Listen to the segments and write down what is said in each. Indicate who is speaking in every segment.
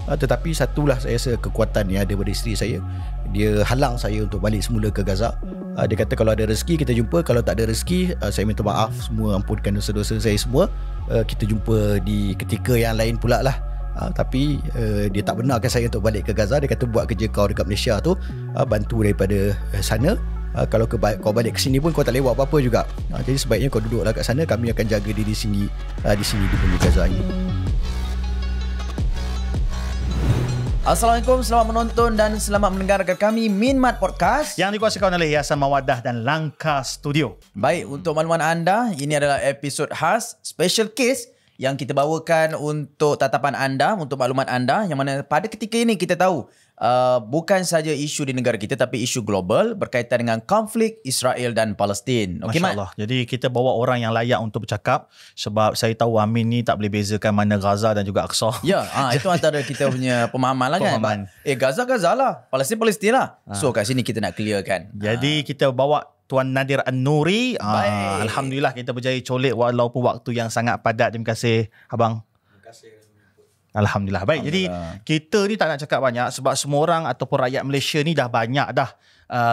Speaker 1: Tetapi satulah saya rasa kekuatan yang ada pada isteri saya, dia halang saya untuk balik semula ke Gaza. Dia kata kalau ada rezeki kita jumpa, kalau tak ada rezeki saya minta maaf semua, ampunkan dosa-dosa saya semua, kita jumpa di ketika yang lain pula lah. Tapi dia tak benarkan saya untuk balik ke Gaza. Dia kata buat kerja kau dekat Malaysia tu, bantu daripada sana. Kalau kau balik ke sini pun kau tak lewat apa-apa juga. Jadi sebaiknya kau duduklah kat sana, kami akan jaga dia di sini di bumi Gaza ini.
Speaker 2: Assalamualaikum, selamat menonton dan selamat mendengarkan kami Minmat Podcast
Speaker 3: yang dikuasakan oleh Yayasan Mawaddah dan Langkah Studio.
Speaker 2: Baik, untuk makluman anda, ini adalah episod khas special case yang kita bawakan untuk tatapan anda, untuk maklumat anda, yang mana pada ketika ini kita tahu bukan saja isu di negara kita tapi isu global berkaitan dengan konflik Israel dan Palestin. Okey,
Speaker 3: Masya Allah. Jadi kita bawa orang yang layak untuk bercakap, sebab saya tahu Amin ni tak boleh bezakan mana Gaza dan juga Aqsa.
Speaker 2: Ya, itu antara kita punya pemahaman lah kan. Gaza lah, Palestin lah. So kat sini kita nak clearkan.
Speaker 3: Jadi kita bawa Tuan Nadir An-Nuri. Alhamdulillah kita berjaya colek walaupun waktu yang sangat padat. Terima kasih abang. Alhamdulillah. Baik, jadi kita ni tak nak cakap banyak sebab semua orang ataupun rakyat Malaysia ni dah banyak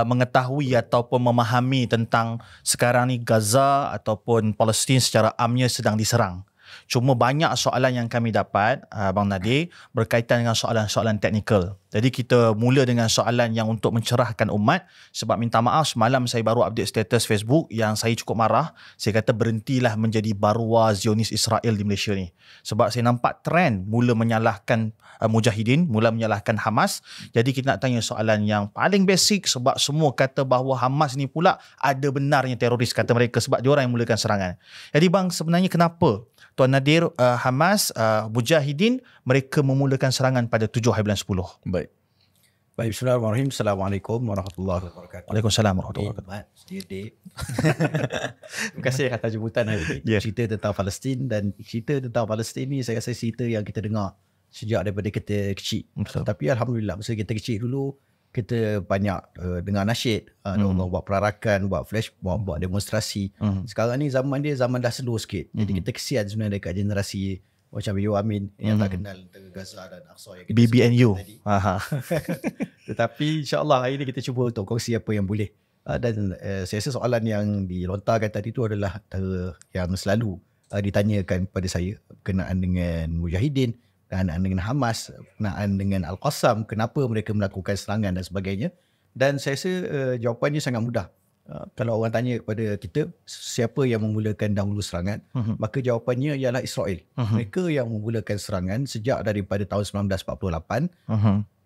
Speaker 3: mengetahui ataupun memahami tentang sekarang ni Gaza ataupun Palestin secara amnya sedang diserang. Cuma banyak soalan yang kami dapat, Abang Nadir, berkaitan dengan soalan-soalan teknikal. Jadi kita mula dengan soalan yang untuk mencerahkan umat. Sebab minta maaf, semalam saya baru update status Facebook yang saya cukup marah. Saya kata berhentilah menjadi barua Zionis Israel di Malaysia ni. Sebab saya nampak trend mula menyalahkan Mujahidin, mula menyalahkan Hamas. Jadi kita nak tanya soalan yang paling basic, sebab semua kata bahawa Hamas ni pula ada benarnya teroris, kata mereka, sebab diorang yang mulakan serangan. Jadi bang, sebenarnya kenapa Tuan Nadir, Hamas, Mujahidin, mereka memulakan serangan pada 7 hari bulan 10?
Speaker 1: Baik, bismillahirrahmanirrahim. Assalamualaikum warahmatullahi wabarakatuh.
Speaker 3: Waalaikumsalam warahmatullahi wabarakatuh.
Speaker 1: Terima kasih atas jemputan hari ini. Cerita tentang Palestin, dan cerita tentang Palestin ni saya rasa cerita yang kita dengar sejak daripada kita kecil. Tapi Alhamdulillah, masa kita kecil dulu, kita banyak dengar nasyid, orang buat perarakan, buat flash, buat demonstrasi. Sekarang ni zaman dah slow sikit. Jadi kita kesian sebenarnya dekat generasi macam Yo Amin yang tak kenal antara Gaza dan Aqsa yang kita
Speaker 3: BBNU
Speaker 1: tadi. Tetapi insyaAllah hari ini kita cuba untuk kongsi apa yang boleh. Dan saya rasa soalan yang dilontarkan tadi tu adalah antara yang selalu ditanyakan pada saya berkenaan dengan Mujahidin, berkenaan dengan Hamas, berkenaan dengan Al-Qassam, kenapa mereka melakukan serangan dan sebagainya. Dan saya rasa jawapannya sangat mudah. Kalau orang tanya kepada kita siapa yang memulakan dahulu serangan, maka jawapannya ialah Israel. Mereka yang memulakan serangan sejak daripada tahun 1948.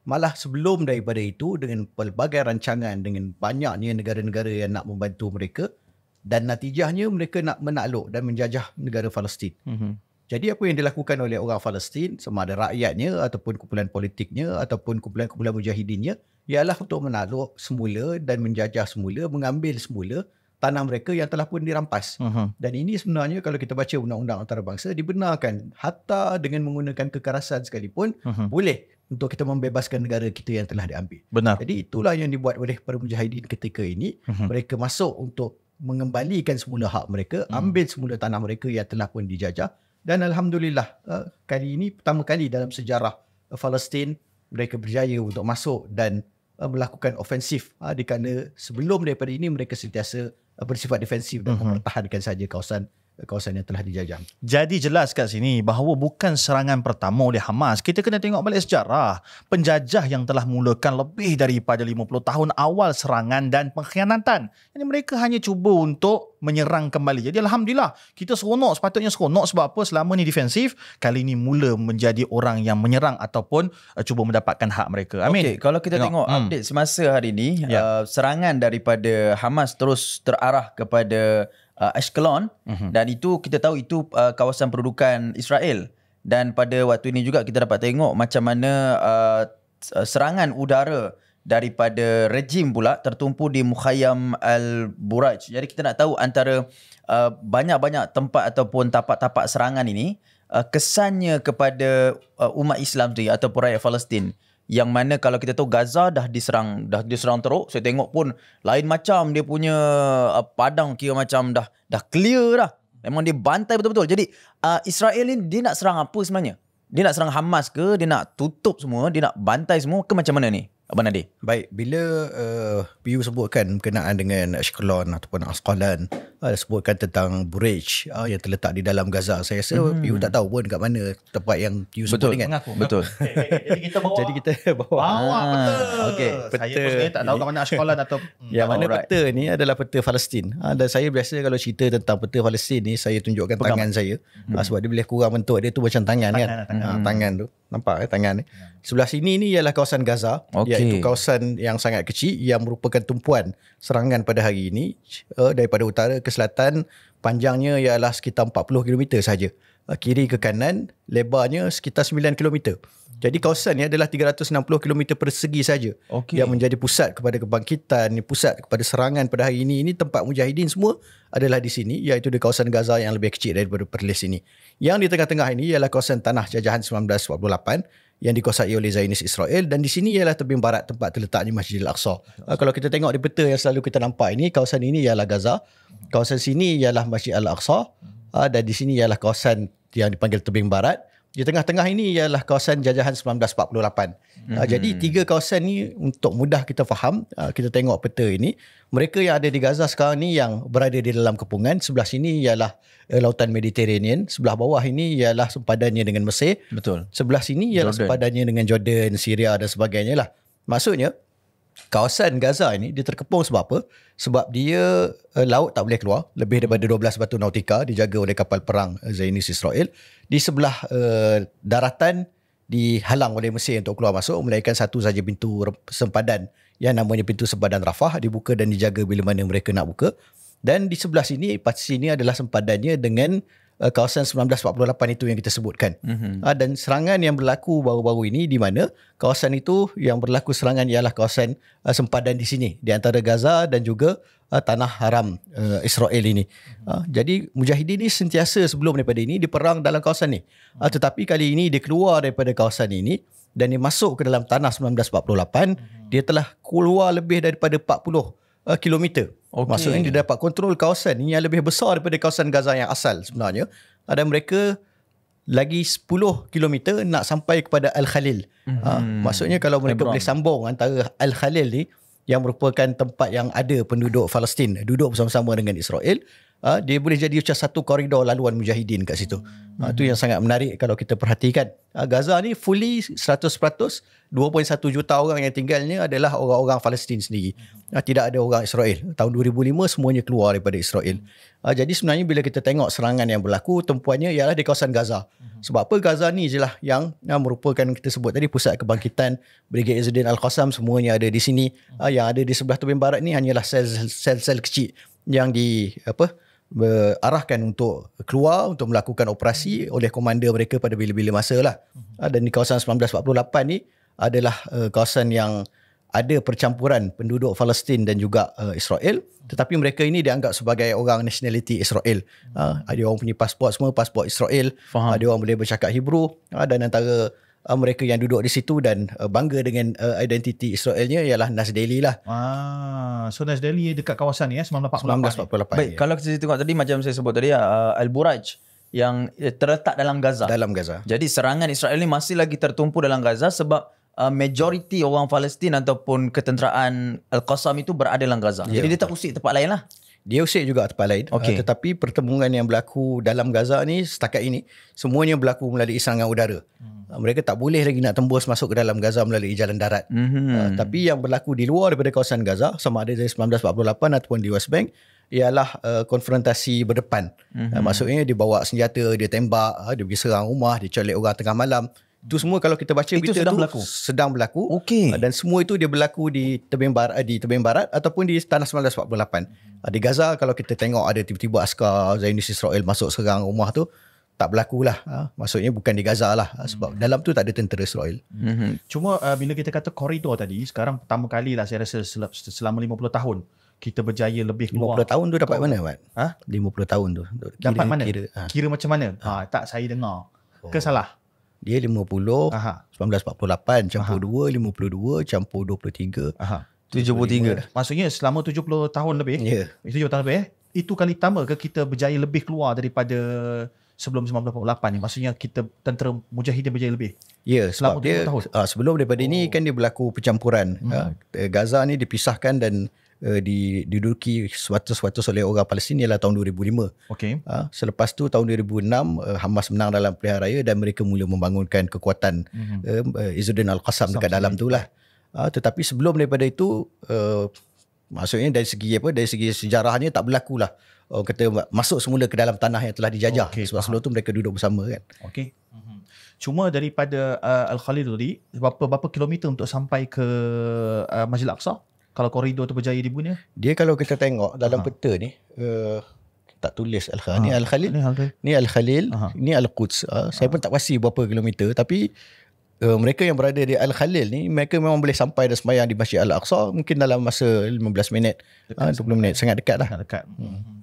Speaker 1: Malah sebelum daripada itu, dengan pelbagai rancangan, dengan banyaknya negara-negara yang nak membantu mereka, dan natijahnya mereka nak menakluk dan menjajah negara Palestin. Jadi apa yang dilakukan oleh orang Palestin, sama ada rakyatnya ataupun kumpulan politiknya ataupun kumpulan-kumpulan mujahidinnya, ialah untuk menakluk semula dan menjajah semula, mengambil semula tanah mereka yang telah pun dirampas. Dan ini sebenarnya kalau kita baca undang-undang antarabangsa, dibenarkan hatta dengan menggunakan kekerasan sekalipun, boleh untuk kita membebaskan negara kita yang telah diambil.
Speaker 3: Benar.
Speaker 1: Jadi itulah yang dibuat oleh para mujahidin ketika ini. Mereka masuk untuk mengembalikan semula hak mereka, ambil semula tanah mereka yang telah pun dijajah. Dan Alhamdulillah, kali ini pertama kali dalam sejarah Palestin mereka berjaya untuk masuk dan melakukan ofensif, di kerana sebelum daripada ini mereka sentiasa bersifat defensif dan mempertahankan saja kawasan yang telah dijajah.
Speaker 3: Jadi jelas kat sini bahawa bukan serangan pertama oleh Hamas. Kita kena tengok balik sejarah. Penjajah yang telah mulakan lebih daripada 50 tahun awal serangan dan pengkhianatan. Jadi mereka hanya cuba untuk menyerang kembali. Jadi Alhamdulillah, kita seronok, sepatutnya seronok. Sebab apa? Selama ni defensif, kali ni mula menjadi orang yang menyerang ataupun cuba mendapatkan hak mereka. Amin.
Speaker 2: Okay, kalau kita tengok update semasa hari ni, serangan daripada Hamas terus terarah kepada Ashkelon, dan itu kita tahu itu kawasan pendudukan Israel. Dan pada waktu ini juga kita dapat tengok macam mana serangan udara daripada rejim pula tertumpu di Mukhayyam Al-Buraj. Jadi kita nak tahu antara banyak-banyak tempat ataupun tapak-tapak serangan ini, kesannya kepada umat Islam sendiri ataupun rakyat Palestin. Yang mana kalau kita tahu Gaza dah diserang teruk, saya tengok pun lain macam dia punya padang, kira macam dah clear dah. Memang dia bantai betul-betul. Jadi Israel ni dia nak serang apa sebenarnya? Dia nak serang Hamas ke? Dia nak tutup semua? Dia nak bantai semua ke macam mana ni, Abang Nadir?
Speaker 1: Baik, bila PU sebutkan berkenaan dengan Ashkelon ataupun Asqalan, sebutkan tentang Burej yang terletak di dalam Gaza. Saya rasa PU tak tahu pun kat mana tempat yang PU sebut kan.
Speaker 2: Betul.
Speaker 3: Jadi kita bawa.
Speaker 1: Jadi kita bawa
Speaker 3: peta.
Speaker 2: okey.
Speaker 3: Saya pun sebenarnya tak tahu kat mana Ashkelon atau
Speaker 1: yang mana
Speaker 2: Alright.
Speaker 1: peta ni adalah peta Palestin. Dan saya biasa kalau cerita tentang peta Palestin ni, saya tunjukkan tangan saya. Sebab dia boleh kurang bentuk dia tu macam tangan kan. Tangan tu. Nampak tangan ni. Sebelah sini ni ialah kawasan Gaza.
Speaker 2: Okey.
Speaker 1: Iaitu kawasan yang sangat kecil yang merupakan tumpuan serangan pada hari ini daripada utara ke selatan. Panjangnya ialah sekitar 40 km sahaja. Kiri ke kanan, lebarnya sekitar 9 km. Jadi kawasan ni adalah 360 km persegi saja.
Speaker 2: Okey.
Speaker 1: Yang menjadi pusat kepada kebangkitan, pusat kepada serangan pada hari ini. Ini tempat mujahidin semua adalah di sini, iaitu di kawasan Gaza yang lebih kecil daripada Perlis ini. Yang di tengah-tengah ini ialah kawasan tanah jajahan 1948 yang dikuasai oleh Zionis Israel, dan di sini ialah tebing barat tempat terletaknya Masjidil Aqsa. Kalau kita tengok di peta yang selalu kita nampak ini, kawasan ini ialah Gaza, kawasan sini ialah Masjid Al-Aqsa, dan di sini ialah kawasan yang dipanggil tebing barat. Di tengah-tengah ini ialah kawasan jajahan 1948. Jadi tiga kawasan ni untuk mudah kita faham, kita tengok peta ini, mereka yang ada di Gaza sekarang ni yang berada di dalam kepungan. Sebelah sini ialah lautan Mediterranean, sebelah bawah ini ialah sempadannya dengan Mesir.
Speaker 2: Betul.
Speaker 1: Sebelah sini ialah
Speaker 2: Jordan.
Speaker 1: sempadannya dengan Jordan, Syria dan sebagainya lah. Maksudnya kawasan Gaza ini dia terkepung sebab apa? Sebab dia laut tak boleh keluar, lebih daripada 12 batu nautika dijaga oleh kapal perang Zionis Israel. Di sebelah daratan dihalang oleh Mesir untuk keluar masuk, melainkan satu saja pintu sempadan yang namanya pintu sempadan Rafah dibuka dan dijaga bila mana mereka nak buka. Dan di sebelah sini, pasti sini adalah sempadannya dengan kawasan 1948 itu yang kita sebutkan. Dan serangan yang berlaku baru-baru ini di mana kawasan itu yang berlaku serangan ialah kawasan sempadan di sini di antara Gaza dan juga tanah haram Israel ini. Jadi mujahidin ini sentiasa sebelum daripada ini diperang dalam kawasan ni. Tetapi kali ini dia keluar daripada kawasan ini dan dia masuk ke dalam tanah 1948. Dia telah keluar lebih daripada 40 kilometer.
Speaker 2: Okey.
Speaker 1: Maksudnya dia dapat kontrol kawasan yang lebih besar daripada kawasan Gaza yang asal sebenarnya. Dan mereka lagi 10 kilometer nak sampai kepada Al-Khalil. Maksudnya kalau mereka
Speaker 2: Hebron.
Speaker 1: boleh sambung antara Al-Khalil ni yang merupakan tempat yang ada penduduk Palestin duduk bersama-sama dengan Israel, dia boleh jadi macam satu koridor laluan mujahidin kat situ. Itu yang sangat menarik kalau kita perhatikan. Gaza ni fully 100%, 2.1 juta orang yang tinggalnya adalah orang-orang Palestin sendiri. Tidak ada orang Israel. Tahun 2005 semuanya keluar daripada Israel. Jadi sebenarnya bila kita tengok serangan yang berlaku, tumpuannya ialah di kawasan Gaza. Sebab apa? Gaza ni je lah yang merupakan kita sebut tadi pusat kebangkitan Brigade Izzuddin Al-Qassam, semuanya ada di sini. Yang ada di sebelah tebing barat ni hanyalah sel-sel kecil yang arahkan untuk keluar untuk melakukan operasi oleh komander mereka pada bila-bila masa lah. Dan di kawasan 1948 ni adalah kawasan yang ada percampuran penduduk Palestin dan juga Israel, tetapi mereka ini dianggap sebagai orang nationality Israel. Ada orang punya pasport semua, pasport Israel.
Speaker 2: Faham.
Speaker 1: Ada orang boleh bercakap Hebrew, dan antara mereka yang duduk di situ dan bangga dengan identiti Israelnya ialah Nas Daily lah.
Speaker 3: So Nas Daily dekat kawasan ni 1948.
Speaker 1: 1948.
Speaker 2: Baik,
Speaker 1: ya.
Speaker 2: kalau kita tengok tadi macam saya sebut tadi Al-Buraj yang terletak dalam Gaza.
Speaker 1: Dalam Gaza.
Speaker 2: Jadi serangan Israel ni masih lagi tertumpu dalam Gaza sebab majoriti orang Palestin ataupun ketenteraan Al-Qassam itu berada dalam Gaza.
Speaker 1: Ya.
Speaker 2: Jadi dia tak usik tempat lain lah.
Speaker 1: Dia usik juga tempat lain.
Speaker 2: Okey.
Speaker 1: Tetapi pertembungan yang berlaku dalam Gaza ni setakat ini semuanya berlaku melalui serangan udara. Mereka tak boleh lagi nak tembus masuk ke dalam Gaza melalui jalan darat. Tapi yang berlaku di luar daripada kawasan Gaza, sama ada dari 1948 ataupun di West Bank, ialah konfrontasi berdepan. Maksudnya dia bawa senjata, dia tembak, dia pergi serang rumah, dia colek orang tengah malam. Itu semua kalau kita baca berita
Speaker 2: sedang
Speaker 1: tu
Speaker 2: berlaku?
Speaker 1: sedang berlaku.
Speaker 2: Okey.
Speaker 1: Dan semua itu dia berlaku di tebing barat ataupun di tanah 1948. Di Gaza kalau kita tengok ada tiba-tiba askar Zionis Israel masuk serang rumah tu, tak berlakulah. Maksudnya bukan di Gaza lah, sebab dalam tu tak ada tentera Israel.
Speaker 3: Cuma bila kita kata koridor tadi, sekarang pertama kali lah saya rasa selama 50 tahun kita berjaya lebih
Speaker 1: 50
Speaker 3: keluar.
Speaker 1: tahun tu dapat mana, Mat? 50 tahun tu.
Speaker 3: Dapat mana?
Speaker 1: Kira,
Speaker 3: Kira macam mana? Tak saya dengar. Ke salah?
Speaker 1: dia 50, 1948 campur 2, 52 campur 23.
Speaker 2: 73.
Speaker 3: Maksudnya selama 70 tahun lebih.
Speaker 1: Ya.
Speaker 3: 70 tahun lebih. Itu kali pertama ke kita berjaya lebih keluar daripada sebelum 1948 ni. Maksudnya kita tentera Mujahidin berjaya lebih.
Speaker 1: Ya,
Speaker 3: Selama
Speaker 1: sebab dia
Speaker 3: 20 tahun.
Speaker 1: sebelum daripada ini kan dia berlaku percampuran. Gaza ni dipisahkan dan diduduki sewaktu-sewaktu oleh orang Palestin ialah tahun 2005.
Speaker 3: Okey.
Speaker 1: Selepas tu tahun 2006 Hamas menang dalam pilihan raya dan mereka mula membangunkan kekuatan Izzuddin Al-Qassam dekat dalam tu lah. Tetapi sebelum daripada itu maksudnya dari segi sejarahnya tak berlaku lah. Orang kata masuk semula ke dalam tanah yang telah dijajah. Sebab sebelum tu mereka duduk bersama kan.
Speaker 3: Okey. Cuma daripada Al-Khalil tadi, berapa kilometer untuk sampai ke Masjid Al-Aqsa? Kalau koridor tu berjaya dibunuh?
Speaker 1: Dia kalau kita tengok dalam peta ni, tak tulis Al-Khalil. Ni Al-Khalil, ni Al-Khalil, ni Al-Quds. Saya pun tak pasti berapa kilometer, tapi mereka yang berada di Al-Khalil ni, mereka memang boleh sampai dan sembahyang di Masjid Al-Aqsa mungkin dalam masa 15 minit, 20 minit, sangat dekat lah.
Speaker 3: Dekat.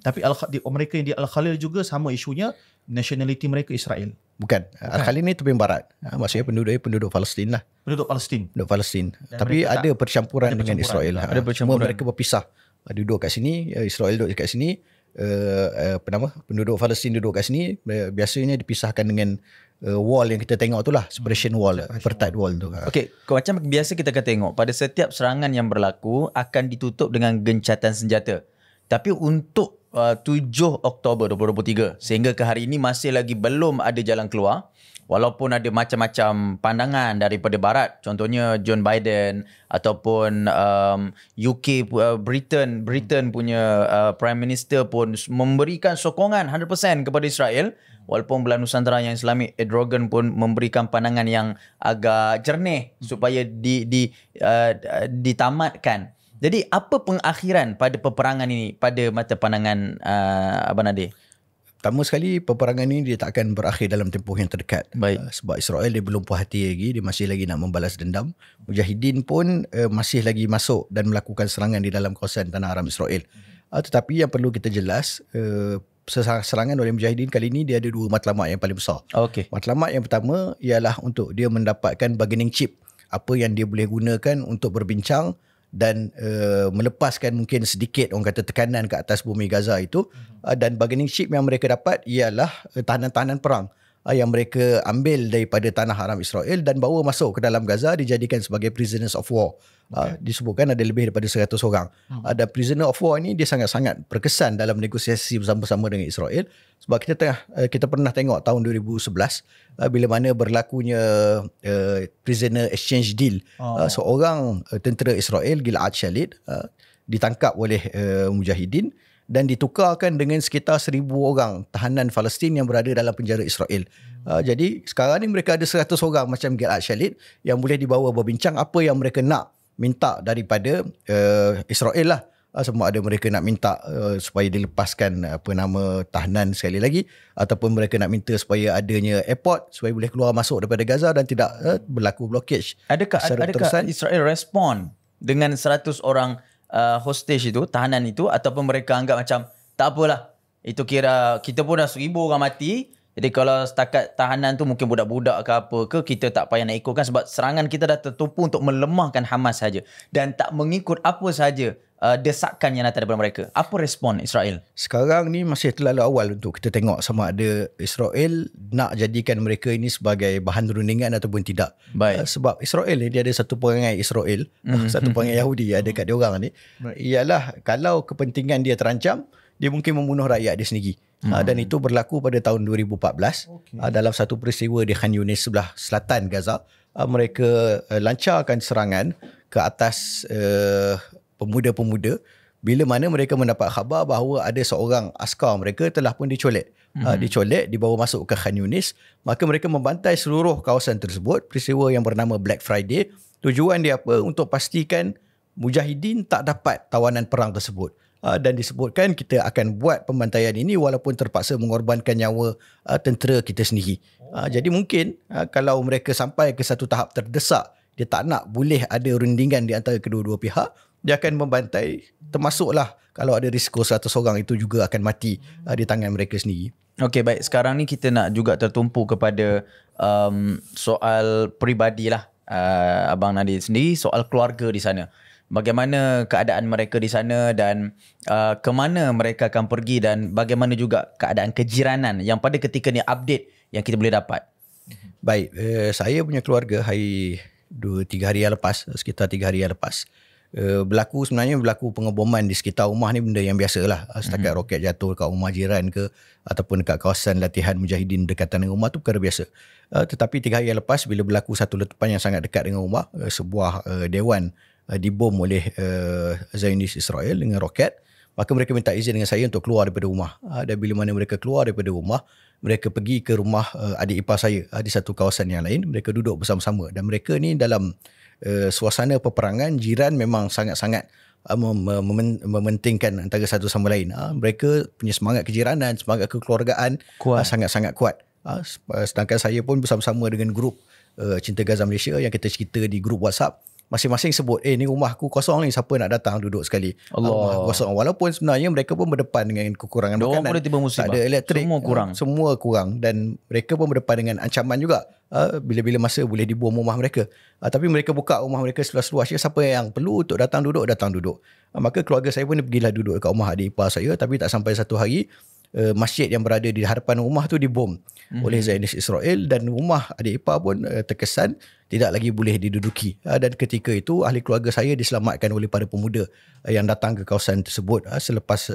Speaker 3: Tapi mereka yang di Al-Khalil juga sama isunya, nationality mereka Israel.
Speaker 1: Bukan. Al-Khalil ni tepi barat. Maksudnya penduduk Palestin lah.
Speaker 3: Penduduk Palestin.
Speaker 1: Tapi ada percampuran dengan Israel.
Speaker 2: Ada percampuran.
Speaker 1: Semua mereka berpisah. Duduk kat sini, Israel duduk kat sini, penduduk Palestin duduk kat sini. Biasanya dipisahkan dengan wall yang kita tengok tu lah, separation wall, apartheid wall tu.
Speaker 2: Okey, macam biasa kita akan tengok pada setiap serangan yang berlaku akan ditutup dengan gencatan senjata. Tapi untuk 7 Oktober 2023 sehingga ke hari ini masih lagi belum ada jalan keluar. Walaupun ada macam-macam pandangan daripada barat, contohnya John Biden ataupun UK, Britain punya Prime Minister pun memberikan sokongan 100% kepada Israel. Walaupun Belah Nusantara yang Islamik Erdogan pun memberikan pandangan yang agak jernih supaya ditamatkan. Jadi apa pengakhiran pada peperangan ini pada mata pandangan Abang Nadir?
Speaker 1: Pertama sekali, peperangan ini dia tak akan berakhir dalam tempoh yang terdekat.
Speaker 2: Baik.
Speaker 1: Sebab Israel dia belum puas hati lagi, dia masih lagi nak membalas dendam. Mujahidin pun masih lagi masuk dan melakukan serangan di dalam kawasan tanah haram Israel. Tetapi yang perlu kita jelas, serangan oleh Mujahidin kali ini dia ada 2 matlamat yang paling besar.
Speaker 2: Okey.
Speaker 1: Matlamat yang pertama ialah untuk dia mendapatkan bargaining chip, apa yang dia boleh gunakan untuk berbincang dan melepaskan mungkin sedikit orang kata tekanan ke atas bumi Gaza itu. Dan bargaining chip yang mereka dapat ialah tahanan-tahanan perang yang mereka ambil daripada tanah haram Israel dan bawa masuk ke dalam Gaza, dijadikan sebagai prisoners of war. Disebutkan ada lebih daripada 100 orang. Dan prisoner of war ini dia sangat-sangat berkesan dalam negosiasi bersama-sama dengan Israel. Sebab kita pernah tengok tahun 2011 bila mana berlakunya prisoner exchange deal. Seorang tentera Israel, Gilad Shalit, ditangkap oleh Mujahidin dan ditukarkan dengan sekitar 1,000 orang tahanan Palestin yang berada dalam penjara Israel. Jadi sekarang ni mereka ada 100 orang macam Gilad Shalit yang boleh dibawa berbincang apa yang mereka nak minta daripada Israel lah. Sama ada mereka nak minta supaya dilepaskan tahanan sekali lagi, ataupun mereka nak minta supaya adanya airport supaya boleh keluar masuk daripada Gaza dan tidak berlaku blockage.
Speaker 2: Adakah Israel respon dengan 100 orang hostage itu, tahanan itu, ataupun mereka anggap macam tak apalah, itu kira kita pun dah 1,000 orang mati, jadi kalau setakat tahanan tu mungkin budak-budak ke apa ke, kita tak payah nak ikutkan sebab serangan kita dah tertumpu untuk melemahkan Hamas saja dan tak mengikut apa saja desakan yang datang daripada mereka. Apa respon Israel? Sekarang
Speaker 1: ni masih terlalu awal untuk kita tengok sama ada Israel nak jadikan mereka ini sebagai bahan rundingan ataupun tidak.
Speaker 2: Baik.
Speaker 1: Sebab Israel ni dia ada satu perangai Israel, satu perangai Yahudi ada kat dia orang ni. Ialah kalau kepentingan dia terancam, dia mungkin membunuh rakyat dia sendiri. Dan itu berlaku pada tahun 2014. Dalam satu peristiwa di Khan Yunis sebelah selatan Gaza, mereka lancarkan serangan ke atas pemuda-pemuda bila mana mereka mendapat khabar bahawa ada seorang askar mereka telah pun dicolek. Dicolek, dibawa masuk ke Khan Yunis. Maka mereka membantai seluruh kawasan tersebut. Peristiwa yang bernama Black Friday. Tujuan dia apa? Untuk pastikan Mujahidin tak dapat tawanan perang tersebut. Dan disebutkan kita akan buat pembantaian ini walaupun terpaksa mengorbankan nyawa tentera kita sendiri. Jadi mungkin kalau mereka sampai ke satu tahap terdesak, dia tak nak boleh ada rundingan di antara kedua-dua pihak, dia akan membantai, termasuklah kalau ada risiko 100 orang itu juga akan mati di tangan mereka sendiri.
Speaker 2: Okey, baik. Sekarang ni kita nak juga tertumpu kepada soal peribadi lah, Abang Nadir sendiri, soal keluarga di sana. bagaimana keadaan mereka di sana dan ke mana mereka akan pergi dan bagaimana juga keadaan kejiranan yang pada ketika ni update yang kita boleh dapat.
Speaker 1: Baik, saya punya keluarga hari 2-3 hari yang lepas, sekitar 3 hari yang lepas, berlaku pengeboman di sekitar rumah ni benda yang biasa lah. Setakat roket jatuh dekat rumah jiran ke ataupun dekat kawasan latihan mujahidin dekatan dengan rumah tu perkara biasa. Tetapi 3 hari yang lepas bila berlaku satu letupan yang sangat dekat dengan rumah, sebuah dewan dibom oleh Zionis Israel dengan roket, maka mereka minta izin dengan saya untuk keluar daripada rumah. Dan bila mana mereka keluar daripada rumah, mereka pergi ke rumah adik ipar saya di satu kawasan yang lain. Mereka duduk bersama-sama dan mereka ni dalam suasana peperangan, jiran memang sangat-sangat mementingkan antara satu sama lain. Mereka punya semangat kejiranan, semangat kekeluargaan sangat-sangat kuat. Sedangkan saya pun bersama-sama dengan grup Cinta Gaza Malaysia yang kita cerita di grup WhatsApp, masing-masing sebut, ni rumahku kosong ni, siapa nak datang duduk sekali. Rumah kosong. Walaupun sebenarnya mereka pun berdepan dengan kekurangan makanan. Tak ada elektrik. Semua kurang. Dan mereka pun berdepan dengan ancaman juga. Bila-bila masa boleh dibom rumah mereka. Tapi mereka buka rumah mereka seluas-luas. Siapa yang perlu untuk datang duduk. Maka keluarga saya pun pergilah duduk dekat rumah adik ipar saya. Tapi tak sampai satu hari, masjid yang berada di hadapan rumah tu dibom oleh Zionis Israel dan rumah adik ipar pun terkesan tidak lagi boleh diduduki. Dan ketika itu ahli keluarga saya diselamatkan oleh para pemuda yang datang ke kawasan tersebut selepas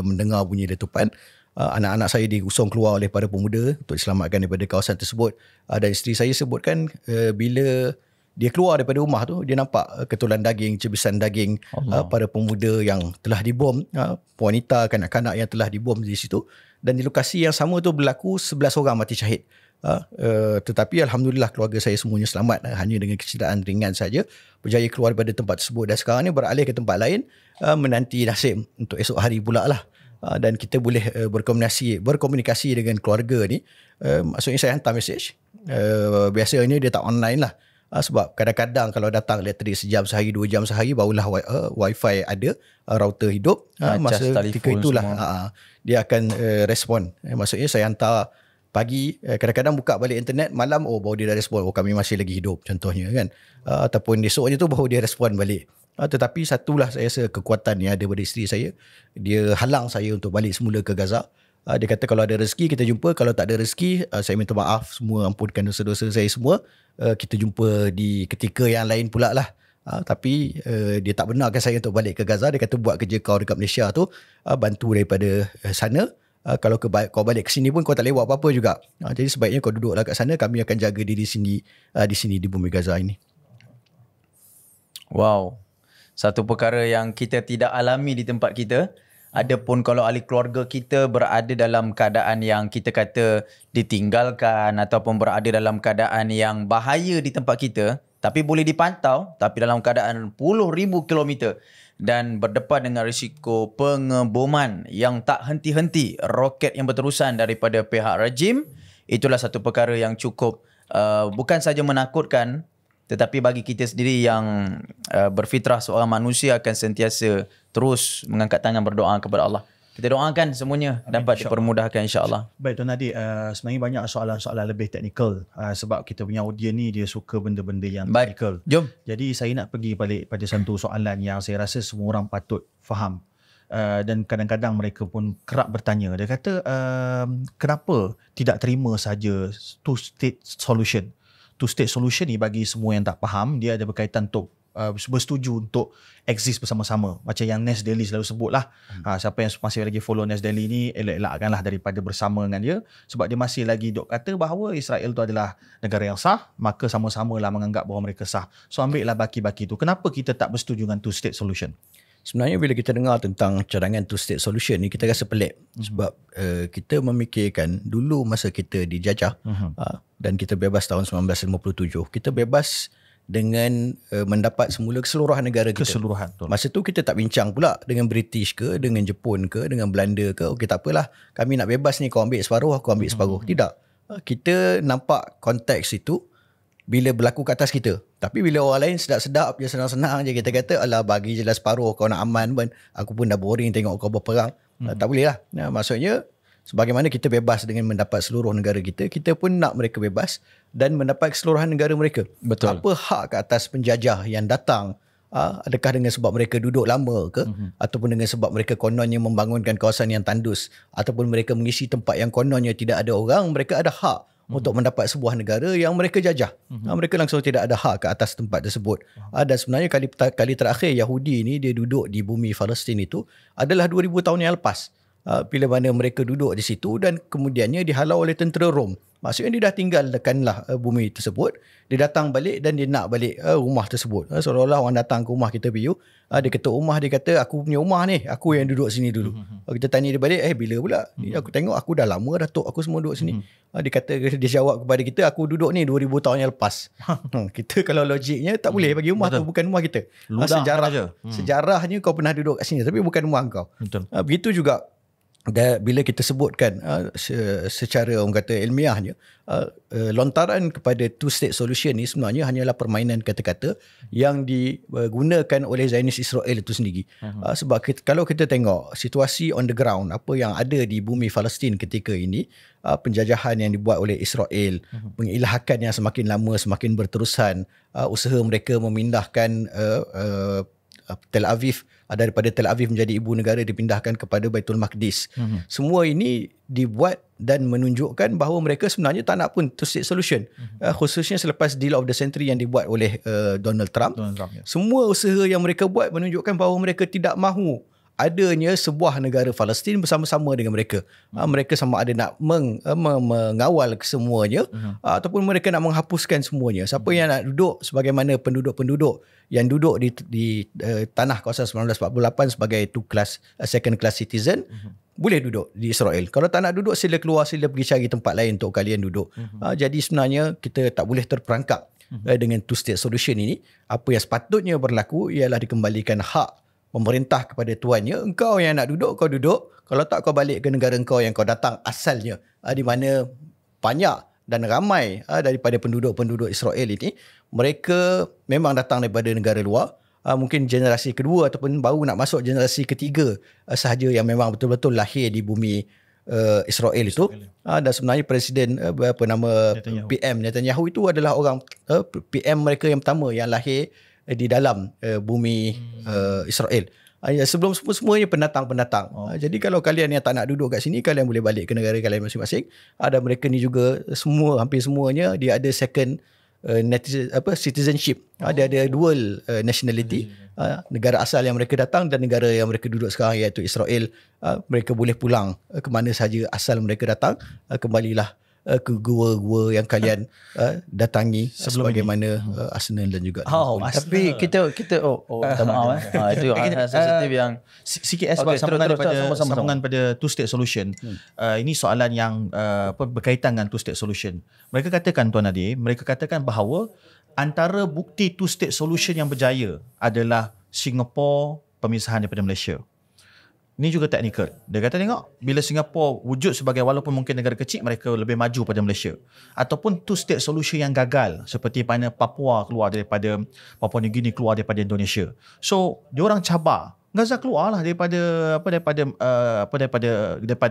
Speaker 1: mendengar bunyi letupan. Anak-anak saya digusung keluar oleh para pemuda untuk diselamatkan daripada kawasan tersebut. Dan isteri saya sebutkan bila dia keluar daripada rumah tu, dia nampak ketulan daging, cebisan daging para pemuda yang telah dibom, wanita, kanak-kanak yang telah dibom di situ. Dan di lokasi yang sama tu berlaku 11 orang mati syahid. Tetapi Alhamdulillah keluarga saya semuanya selamat, hanya dengan kecederaan ringan saja, berjaya keluar daripada tempat tersebut. Dan sekarang ni beralih ke tempat lain, menanti nasib untuk esok hari pula lah. Dan kita boleh berkomunikasi dengan keluarga ni. Maksudnya saya hantar mesej. Biasanya dia tak online lah. Sebab kadang-kadang kalau datang elektrik sejam sehari, 2 jam sehari, barulah wifi ada, router hidup. Masa ketika itulah dia akan respon. Maksudnya saya hantar pagi, kadang-kadang buka balik internet, malam baru dia dah respon, kami masih lagi hidup contohnya kan. Ataupun esoknya tu baru dia respon balik. Tetapi satulah saya rasa kekuatan yang ada pada isteri saya, dia halang saya untuk balik semula ke Gaza. Dia kata kalau ada rezeki kita jumpa, kalau tak ada rezeki saya minta maaf semua, ampunkan dosa-dosa saya semua, kita jumpa di ketika yang lain pula lah. Tapi dia tak benarkan saya untuk balik ke Gaza. Dia kata buat kerja kau dekat Malaysia tu, bantu daripada sana. Kalau kau balik ke sini pun kau tak boleh buat apa-apa juga. Jadi sebaiknya kau duduklah kat sana, kami akan jaga diri sini di sini di bumi Gaza ini.
Speaker 2: Wow. Satu perkara yang kita tidak alami di tempat kita. Adapun kalau ahli keluarga kita berada dalam keadaan yang kita kata ditinggalkan ataupun berada dalam keadaan yang bahaya di tempat kita, tapi boleh dipantau, tapi dalam keadaan puluh ribu kilometer dan berdepan dengan risiko pengeboman yang tak henti-henti, roket yang berterusan daripada pihak rejim, itulah satu perkara yang cukup bukan saja menakutkan, tetapi bagi kita sendiri yang berfitrah seorang manusia akan sentiasa terus mengangkat tangan berdoa kepada Allah. Kita doakan semuanya dapat dipermudahkan insya-Allah.
Speaker 3: Baik Tuan Nadir, sebenarnya banyak soalan-soalan lebih teknikal sebab kita punya audiens ni dia suka benda-benda yang teknikal.
Speaker 2: Jom.
Speaker 3: Jadi saya nak pergi balik pada satu soalan yang saya rasa semua orang patut faham. Dan kadang-kadang mereka pun kerap bertanya. Dia kata kenapa tidak terima saja two-state solution? Two-state solution ni bagi semua yang tak faham, dia ada berkaitan untuk bersetuju untuk exist bersama-sama. Macam yang Nes Daily selalu sebut lah. Siapa yang masih lagi follow Nes Daily ni, elak-elakkanlah daripada bersama dengan dia. Sebab dia masih lagi dok kata bahawa Israel tu adalah negara yang sah, maka sama-samalah menganggap bahawa mereka sah. So ambil lah baki-baki tu. Kenapa kita tak bersetuju dengan two-state solution?
Speaker 1: Sebenarnya bila kita dengar tentang cadangan two-state solution ni, kita rasa pelik. Sebab kita memikirkan dulu masa kita dijajah dan kita bebas tahun 1957. Kita bebas dengan mendapat semula keseluruhan negara kita.
Speaker 3: Keseluruhan. Betul.
Speaker 1: Masa tu kita tak bincang pula dengan British ke, dengan Jepun ke, dengan Belanda ke. Okey tak apalah, kami nak bebas ni, kau ambil separuh, aku ambil separuh. Tidak. Kita nampak konteks itu bila berlaku kat atas kita. Tapi bila orang lain sedap-sedap je, senang-senang je, kita kata alah bagi je lah separuh, kau nak aman pun, aku pun dah boring tengok kau berperang. Tak boleh lah. Maksudnya sebagaimana kita bebas dengan mendapat seluruh negara kita, kita pun nak mereka bebas dan mendapat keseluruhan negara mereka.
Speaker 2: Betul.
Speaker 1: Apa hak ke atas penjajah yang datang Adakah dengan sebab mereka duduk lama ke, ataupun dengan sebab mereka kononnya membangunkan kawasan yang tandus, ataupun mereka mengisi tempat yang kononnya tidak ada orang, mereka ada hak untuk mendapat sebuah negara yang mereka jajah. Mereka langsung tidak ada hak ke atas tempat tersebut. Dan sebenarnya kali terakhir Yahudi ni dia duduk di bumi Palestin itu adalah 2000 tahun yang lepas. Bila mana mereka duduk di situ dan kemudiannya dihalau oleh tentera Rom. Maksudnya dia dah tinggalkanlah bumi tersebut. Dia datang balik dan dia nak balik rumah tersebut. Seolah-olah orang datang ke rumah kita Piyu. Dia ketuk rumah, dia kata aku punya rumah ni, aku yang duduk sini dulu. Kita tanya dia balik, bila pula? Ni aku tengok aku dah lama dah tok aku semua duduk sini. Dia jawab kepada kita, aku duduk ni 2000 tahun yang lepas. Kita kalau logiknya tak boleh bagi rumah tu bukan rumah kita. Sejarahnya kau pernah duduk kat sini tapi bukan rumah kau. Begitu juga bila kita sebutkan secara orang kata ilmiahnya, lontaran kepada two-state solution ni sebenarnya hanyalah permainan kata-kata yang digunakan oleh Zionis Israel itu sendiri. Sebab kalau kita tengok situasi on the ground, apa yang ada di bumi Palestin ketika ini, penjajahan yang dibuat oleh Israel, pengilhakan yang semakin lama semakin berterusan, usaha mereka memindahkan Tel Aviv, daripada Tel Aviv menjadi ibu negara dipindahkan kepada Baitul Maqdis. Semua ini dibuat dan menunjukkan bahawa mereka sebenarnya tak nak pun two-state solution. Khususnya selepas deal of the century yang dibuat oleh Donald Trump. Semua usaha yang mereka buat menunjukkan bahawa mereka tidak mahu adanya sebuah negara Palestin bersama-sama dengan mereka. Mereka sama ada nak mengawal kesemuanya ataupun mereka nak menghapuskan semuanya. Siapa yang nak duduk sebagaimana penduduk-penduduk yang duduk di tanah kawasan 1948 sebagai second class citizen, boleh duduk di Israel. Kalau tak nak duduk, sila keluar, sila pergi cari tempat lain untuk kalian duduk. Jadi sebenarnya kita tak boleh terperangkap dengan two-state solution ini. Apa yang sepatutnya berlaku ialah dikembalikan hak pemerintah kepada tuannya. Engkau yang nak duduk, kau duduk. Kalau tak, kau balik ke negara engkau yang kau datang asalnya, di mana banyak dan ramai daripada penduduk-penduduk Israel ini, mereka memang datang daripada negara luar. Mungkin generasi kedua ataupun baru nak masuk generasi ketiga sahaja yang memang betul-betul lahir di bumi Israel itu. Dan sebenarnya Presiden PM Netanyahu itu adalah orang PM mereka yang pertama yang lahir di dalam bumi Israel. Sebelum semuanya pendatang-pendatang. Jadi kalau kalian yang tak nak duduk kat sini, kalian boleh balik ke negara kalian masing-masing. Dan mereka ni juga hampir semuanya dia ada second citizenship. Dia ada dual nationality. Negara asal yang mereka datang dan negara yang mereka duduk sekarang iaitu Israel. Mereka boleh pulang ke mana sahaja asal mereka datang. Kembalilah ke gua-gua yang kalian datangi sebagaimana Arsenal dan juga
Speaker 2: tapi kita minta maaf itu sensitif yang
Speaker 3: sikit sebab sambungan pada two-state solution. Ini soalan yang berkaitan dengan two-state solution. Mereka katakan, Tuan Nadir, mereka katakan bahawa antara bukti two-state solution yang berjaya adalah Singapura pemisahan daripada Malaysia. Ini juga teknikal. Dia kata tengok, bila Singapura wujud sebagai walaupun mungkin negara kecil, mereka lebih maju pada Malaysia. Ataupun two-state solution yang gagal, seperti mana Papua keluar daripada Papua New Guinea, keluar daripada Indonesia. So, diorang cabar. Gaza keluarlah daripada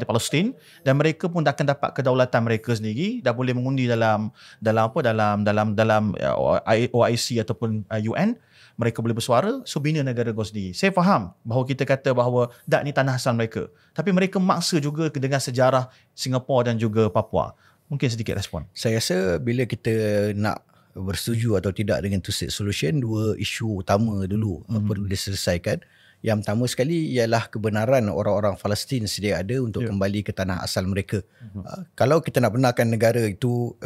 Speaker 3: Palestin, dan mereka pun akan dapat kedaulatan mereka sendiri, dah boleh mengundi dalam OIC ataupun UN. Mereka boleh bersuara, so bina negara kau sendiri. Saya faham bahawa kita kata bahawa ni tanah asal mereka. Tapi mereka maksa juga dengan sejarah Singapura dan juga Papua. Mungkin sedikit respon.
Speaker 1: Saya rasa bila kita nak bersetuju atau tidak dengan two-state solution, dua isu utama dulu perlu diselesaikan. Yang pertama sekali ialah kebenaran orang-orang Palestin sedia ada untuk kembali ke tanah asal mereka. Kalau kita nak benarkan negara itu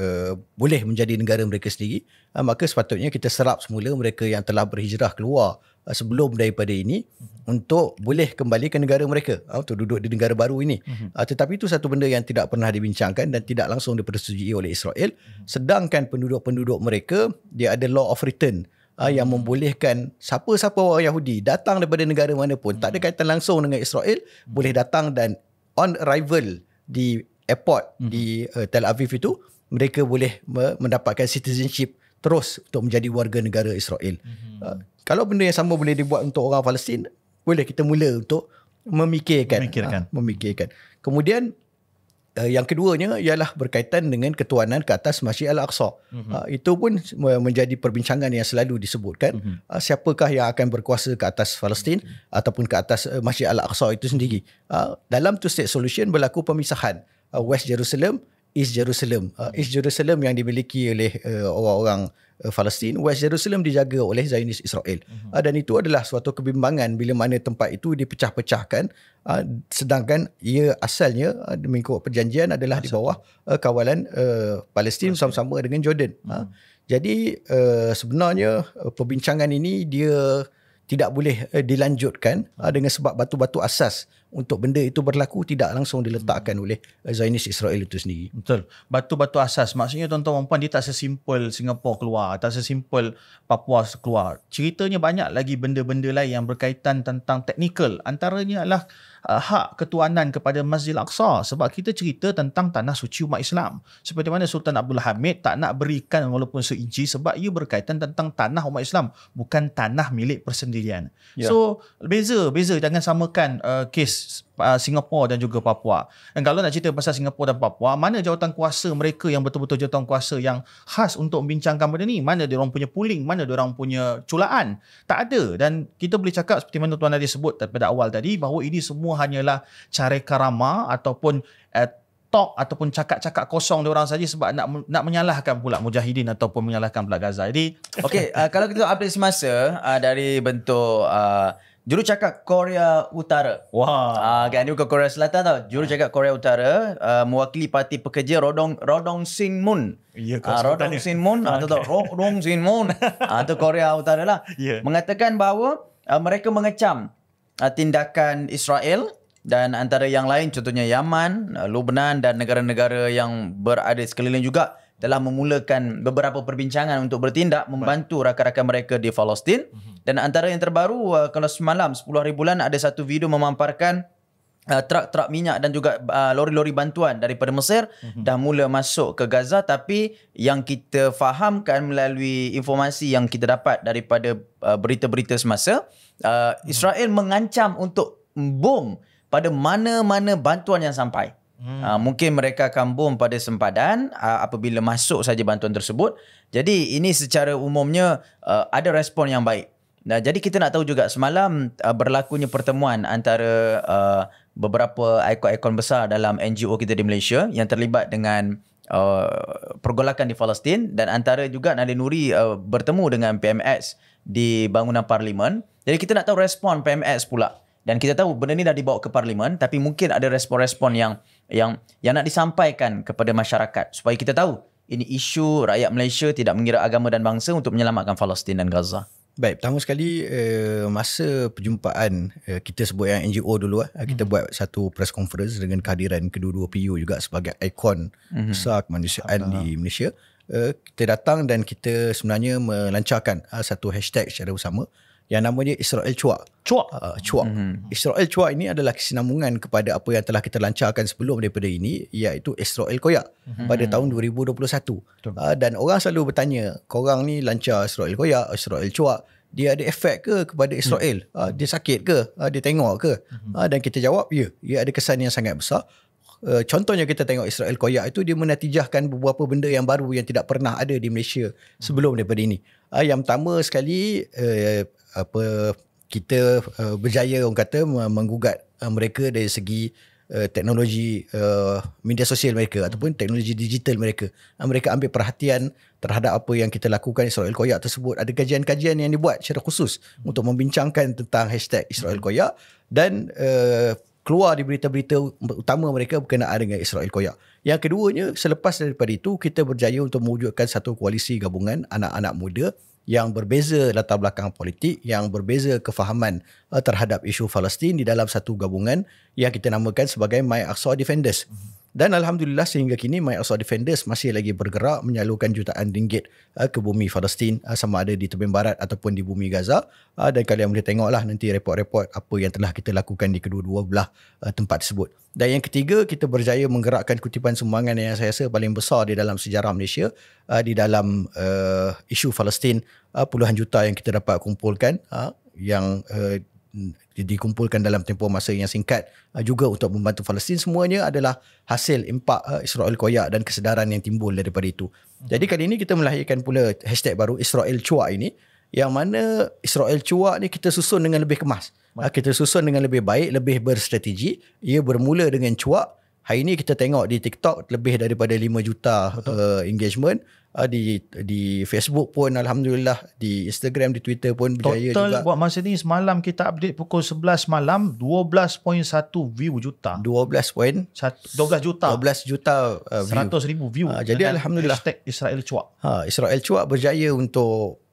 Speaker 1: boleh menjadi negara mereka sendiri, maka sepatutnya kita serap semula mereka yang telah berhijrah keluar sebelum daripada ini untuk boleh kembali ke negara mereka, untuk duduk di negara baru ini. Tetapi itu satu benda yang tidak pernah dibincangkan dan tidak langsung dipersetujui oleh Israel. Sedangkan penduduk-penduduk mereka, dia ada law of return yang membolehkan siapa-siapa orang Yahudi datang daripada negara mana pun, tak ada kaitan langsung dengan Israel, boleh datang dan on arrival di airport di Tel Aviv itu, mereka boleh mendapatkan citizenship terus untuk menjadi warga negara Israel. Kalau benda yang sama boleh dibuat untuk orang Palestin, boleh kita mula untuk memikirkan. Kemudian Yang keduanya ialah berkaitan dengan ketuanan ke atas Masjid Al-Aqsa. Itu pun menjadi perbincangan yang selalu disebutkan. Siapakah yang akan berkuasa ke atas Palestin ataupun ke atas Masjid Al-Aqsa itu sendiri. Dalam two-state solution berlaku pemisahan West Jerusalem, East Jerusalem. East Jerusalem yang dimiliki oleh orang-orang Palestin, West Jerusalem dijaga oleh Zionis Israel. Dan itu adalah suatu kebimbangan bila mana tempat itu dipecah-pecahkan, sedangkan ia asalnya mengikut perjanjian adalah di bawah kawalan Palestin sama-sama dengan Jordan. Jadi sebenarnya perbincangan ini dia tidak boleh dilanjutkan dengan sebab batu-batu asas untuk benda itu berlaku tidak langsung diletakkan oleh Zionis Israel itu sendiri.
Speaker 3: Betul. Batu-batu asas. Maksudnya tuan-tuan dan puan, dia tak sesimpel Singapura keluar, tak sesimpel Papua keluar. Ceritanya banyak lagi benda-benda lain yang berkaitan tentang teknikal. Antaranya adalah hak ketuanan kepada Masjid Al-Aqsa. Sebab kita cerita tentang tanah suci umat Islam. Seperti mana Sultan Abdul Hamid tak nak berikan walaupun seinci sebab ia berkaitan tentang tanah umat Islam, bukan tanah milik persendirian. So, beza. Jangan samakan kes Singapura dan juga Papua. Dan kalau nak cerita pasal Singapura dan Papua, mana jawatan kuasa mereka yang betul-betul jawatan kuasa yang khas untuk membincangkan benda ni? Mana dia orang punya pooling, mana dia orang punya culaan? Tak ada. Dan kita boleh cakap seperti mana Tuan Nadir sebut pada awal tadi, bahawa ini semua hanyalah careka rama ataupun talk ataupun cakap-cakap kosong dia orang saja sebab nak menyalahkan pula Mujahidin ataupun menyalahkan pula Gaza. Jadi
Speaker 2: okey, kalau kita update semasa dari bentuk jurucakap Korea Utara.
Speaker 3: wah,
Speaker 2: Kan dia bukan Korea Selatan tau. Jurucakap Korea Utara mewakili Parti Pekerja Rodong Sin Moon.
Speaker 3: Ya,
Speaker 2: Rodong Sin Moon atau Rodong Sin Moon atau Korea Utara lah. Mengatakan bahawa mereka mengecam tindakan Israel dan antara yang lain contohnya Yaman, Lebanon dan negara-negara yang berada sekeliling juga telah memulakan beberapa perbincangan untuk bertindak membantu rakan-rakan mereka di Palestin. Dan antara yang terbaru, kalau semalam 10 hari bulan ada satu video memamparkan truk-truk minyak dan juga lori-lori bantuan daripada Mesir dah mula masuk ke Gaza. Tapi yang kita fahamkan melalui informasi yang kita dapat daripada berita-berita semasa, Israel mengancam untuk bom pada mana-mana bantuan yang sampai. Mungkin mereka akan bom pada sempadan apabila masuk saja bantuan tersebut. Jadi ini secara umumnya ada respon yang baik. Nah, jadi kita nak tahu juga semalam berlakunya pertemuan antara beberapa ikon-ikon besar dalam NGO kita di Malaysia yang terlibat dengan pergolakan di Palestin, dan antara juga Nadir Nuri bertemu dengan PMX di bangunan Parlimen. Jadi kita nak tahu respon PMX pula. Dan kita tahu benda ni dah dibawa ke Parlimen, tapi mungkin ada respon-respon yang nak disampaikan kepada masyarakat supaya kita tahu ini isu rakyat Malaysia tidak mengira agama dan bangsa untuk menyelamatkan Palestin dan Gaza.
Speaker 1: Baik, pertama sekali masa perjumpaan kita sebut yang NGO dulu, kita buat satu press conference dengan kehadiran kedua-dua PU juga sebagai ikon besar kemanusiaan di Malaysia. Kita datang dan kita sebenarnya melancarkan satu hashtag secara bersama yang namanya Israel Cuak. Cuak. Israel Cuak ini adalah kesinambungan kepada apa yang telah kita lancarkan sebelum daripada ini, iaitu Israel Koyak pada tahun 2021. Dan orang selalu bertanya, korang ni lancar Israel Koyak, Israel Cuak, dia ada efek ke kepada Israel? Dia sakit ke? Dia tengok ke? Dan kita jawab, ya, ia ada kesan yang sangat besar. Contohnya kita tengok Israel Koyak itu, dia menatijahkan beberapa benda yang baru yang tidak pernah ada di Malaysia sebelum daripada ini. Yang pertama sekali, kita berjaya orang kata menggugat mereka dari segi teknologi media sosial mereka ataupun teknologi digital mereka. Mereka ambil perhatian terhadap apa yang kita lakukan Israel Koyak tersebut. Ada kajian-kajian yang dibuat secara khusus untuk membincangkan tentang hashtag Israel Koyak, dan keluar di berita-berita utama mereka berkenaan dengan Israel Koyak. Yang keduanya, selepas daripada itu kita berjaya untuk mewujudkan satu koalisi gabungan anak-anak muda yang berbeza latar belakang politik, yang berbeza kefahaman terhadap isu Palestin di dalam satu gabungan yang kita namakan sebagai My Aqsa Defenders. Dan Alhamdulillah sehingga kini My Aqsa Defenders masih lagi bergerak menyalurkan jutaan ringgit ke bumi Palestin, sama ada di tepian barat ataupun di bumi Gaza. Dan kalian boleh tengoklah nanti report-report apa yang telah kita lakukan di kedua-dua belah tempat tersebut. Dan yang ketiga, kita berjaya menggerakkan kutipan sumbangan yang saya rasa paling besar di dalam sejarah Malaysia di dalam isu Palestin. Puluhan juta yang kita dapat kumpulkan yang dikumpulkan dalam tempoh masa yang singkat juga untuk membantu Palestin, semuanya adalah hasil impak Israel koyak dan kesedaran yang timbul daripada itu. Jadi kali ini kita melahirkan pula hashtag baru Israel Cuak ini, yang mana Israel Cuak ni kita susun dengan lebih kemas. Kita susun dengan lebih baik, lebih berstrategi. Ia bermula dengan cuak. Hari ini kita tengok di TikTok lebih daripada 5 juta engagement. Di Facebook pun Alhamdulillah, di Instagram, di Twitter pun berjaya
Speaker 3: total
Speaker 1: juga.
Speaker 3: Buat masa ni semalam kita update pukul 11 malam 12.1 view juta.
Speaker 1: 12
Speaker 3: juta.
Speaker 1: 12 juta view.
Speaker 3: 100,000 view.
Speaker 1: Jadi Alhamdulillah.
Speaker 3: Hashtag Israel Cuak.
Speaker 1: Israel Cuak berjaya untuk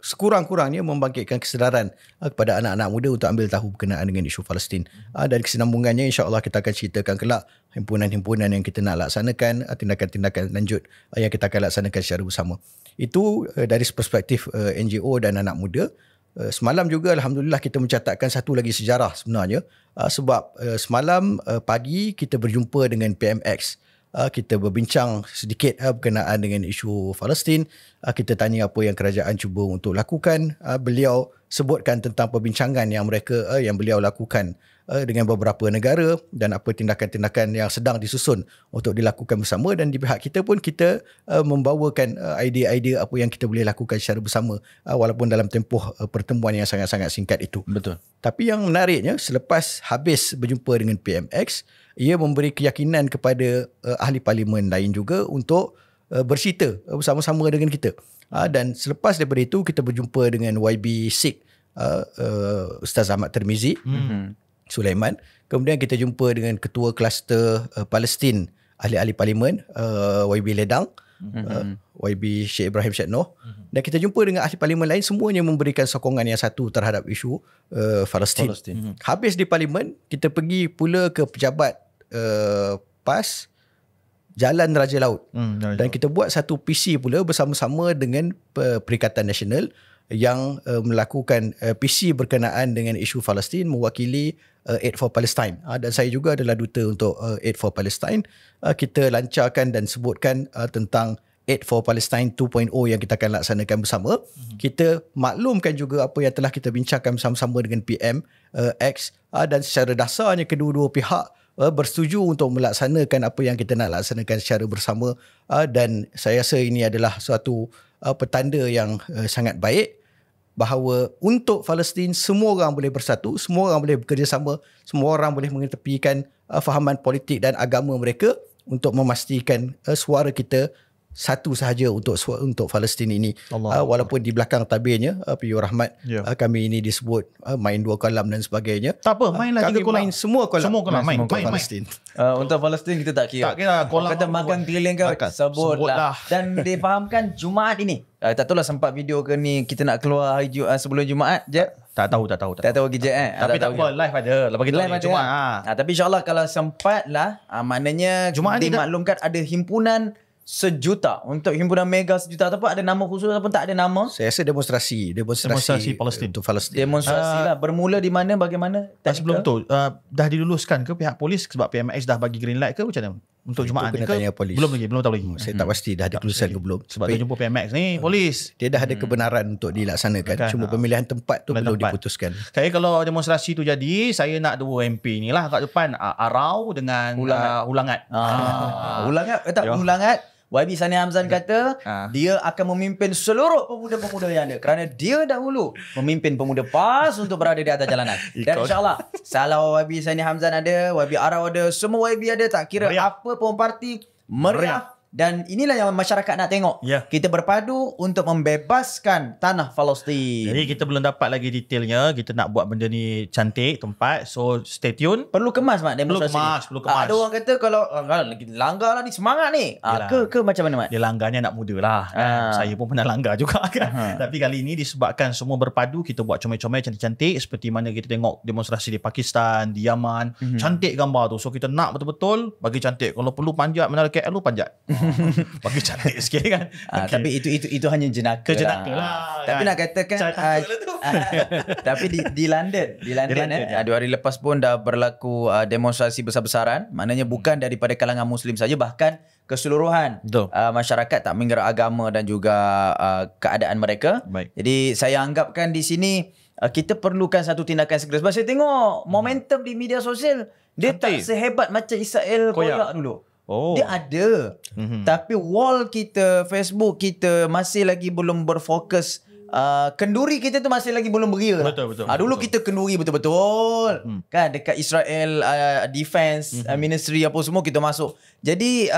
Speaker 1: sekurang-kurangnya membangkitkan kesedaran kepada anak-anak muda untuk ambil tahu berkenaan dengan isu Palestin. Dan kesinambungannya insya-Allah kita akan ceritakan kelak himpunan-himpunan yang kita nak laksanakan, tindakan-tindakan lanjut yang kita akan laksanakan secara bersama. Itu dari perspektif NGO dan anak muda. Semalam juga Alhamdulillah kita mencatatkan satu lagi sejarah sebenarnya, sebab semalam pagi kita berjumpa dengan PMX. Kita berbincang sedikit berkenaan dengan isu Palestin. Kita tanya apa yang kerajaan cuba untuk lakukan. Beliau sebutkan tentang perbincangan yang beliau lakukan dengan beberapa negara dan apa tindakan-tindakan yang sedang disusun untuk dilakukan bersama, dan di pihak kita pun kita membawakan idea-idea apa yang kita boleh lakukan secara bersama walaupun dalam tempoh pertemuan yang sangat-sangat singkat itu.
Speaker 2: Betul.
Speaker 1: Tapi yang menariknya, selepas habis berjumpa dengan PMX, ia memberi keyakinan kepada ahli parlimen lain juga untuk bercerita bersama-sama dengan kita. Dan selepas daripada itu kita berjumpa dengan YB SIG, Ustaz Ahmad Tirmizi, Sulaiman. Kemudian kita jumpa dengan ketua kluster Palestin ahli-ahli parlimen, YB Ledang, YB Sheikh Ibrahim Syed Noh, dan kita jumpa dengan ahli parlimen lain, semuanya memberikan sokongan yang satu terhadap isu Palestin. Habis di parlimen, kita pergi pula ke pejabat PAS Jalan Raja Laut, dan kita buat satu PC pula bersama-sama dengan Perikatan Nasional yang melakukan PC berkenaan dengan isu Palestin, mewakili Aid for Palestine, dan saya juga adalah duta untuk Aid for Palestine. Kita lancarkan dan sebutkan tentang Aid for Palestine 2.0 yang kita akan laksanakan bersama. Kita maklumkan juga apa yang telah kita bincangkan bersama-sama dengan PMX, dan secara dasarnya kedua-dua pihak bersetuju untuk melaksanakan apa yang kita nak laksanakan secara bersama, dan saya rasa ini adalah suatu petanda yang sangat baik bahawa untuk Palestin semua orang boleh bersatu, semua orang boleh bekerjasama, semua orang boleh mengetepikan fahaman politik dan agama mereka untuk memastikan suara kita satu sahaja untuk Palestin ini. Walaupun di belakang tabirnya P.U. Rahmat, kami ini disebut main dua kolam dan sebagainya.
Speaker 3: Tak apa, mainlah tiga kolam.
Speaker 1: Main semua kolam.
Speaker 3: Main
Speaker 1: Palestin.
Speaker 2: Untuk Palestin kita tak kira.
Speaker 3: Tak kira kolam.
Speaker 2: Kata makan keliling ke, sebutlah. Dan difahamkan Jumaat ini. Tak tahulah sempat video ke ni kita nak keluar hari sebelum Jumaat je.
Speaker 3: Tak tahu.
Speaker 2: Tak tahu je
Speaker 3: Tapi tak apa, live ada. Lepas kita live Jumaat.
Speaker 2: Tapi insyaAllah kalau sempat lah, maknanya
Speaker 3: Jumaat
Speaker 2: dimaklumkan ada himpunan 1 juta. Untuk himpunan mega 1 juta ataupun ada nama khusus ataupun tak ada nama.
Speaker 1: Saya rasa demonstrasi
Speaker 3: Palestin
Speaker 1: untuk Palestin.
Speaker 2: Demonstrasi lah. Bermula di mana, bagaimana?
Speaker 3: Sebelum tu dah diluluskan ke pihak polis sebab PMX dah bagi green light ke macam mana? Untuk Jumaat ni ke? Belum tahu lagi.
Speaker 1: Saya tak pasti dah ada kelulusan ke belum.
Speaker 3: Sebab dia jumpa PMX ni polis.
Speaker 1: Dia dah ada kebenaran untuk dilaksanakan. Cuma pemilihan tempat tu perlu diputuskan.
Speaker 3: Saya kalau demonstrasi tu jadi, saya nak 2 MP ni lah kat depan, Arau dengan Ulangat.
Speaker 2: Ulangat. YB Sani Hamzan kata dia akan memimpin seluruh pemuda-pemuda yang ada, kerana dia dahulu memimpin pemuda PAS untuk berada di atas jalanan. Dan insyaAllah salah YB Sani Hamzan ada, YB Arau ada, semua YB ada, tak kira apa pun parti, meriah. Dan inilah yang masyarakat nak tengok. Kita berpadu untuk membebaskan tanah Palestin.
Speaker 3: Jadi kita belum dapat lagi detailnya. Kita nak buat benda ni cantik tempat. So stay tune.
Speaker 2: Perlu kemas Mat demonstrasi.
Speaker 3: Perlu kemas.
Speaker 2: Ada orang kata kalau langgar lah ni, semangat ni. Ke macam mana Mat?
Speaker 3: Dia langgarnya nak muda lah. Saya pun pernah langgar juga kan. Tapi kali ini disebabkan semua berpadu, kita buat comel-comel cantik-cantik. Seperti mana kita tengok demonstrasi di Pakistan, di Yaman. Cantik gambar tu. So kita nak betul-betul bagi cantik. Kalau perlu panjat Menara KL lu panjat. Bagi cantik sikit kan.
Speaker 2: Tapi itu hanya jenaka
Speaker 3: lah.
Speaker 2: Tapi nak katakan tapi di London 2 hari lepas pun dah berlaku demonstrasi besar-besaran, maknanya bukan daripada kalangan Muslim saja, bahkan keseluruhan masyarakat tak mengira agama dan juga keadaan mereka.
Speaker 3: Baik.
Speaker 2: Jadi saya anggapkan di sini kita perlukan satu tindakan segera. Sebab saya tengok momentum di media sosial dia tak sehebat macam Israel koyak dulu. Dia ada. Tapi wall kita, Facebook kita masih lagi belum berfokus. Kenduri kita tu masih lagi belum beria.
Speaker 3: Betul.
Speaker 2: Dulu kita kenduri betul-betul. Kan dekat Israel Defense Ministry apa semua kita masuk. Jadi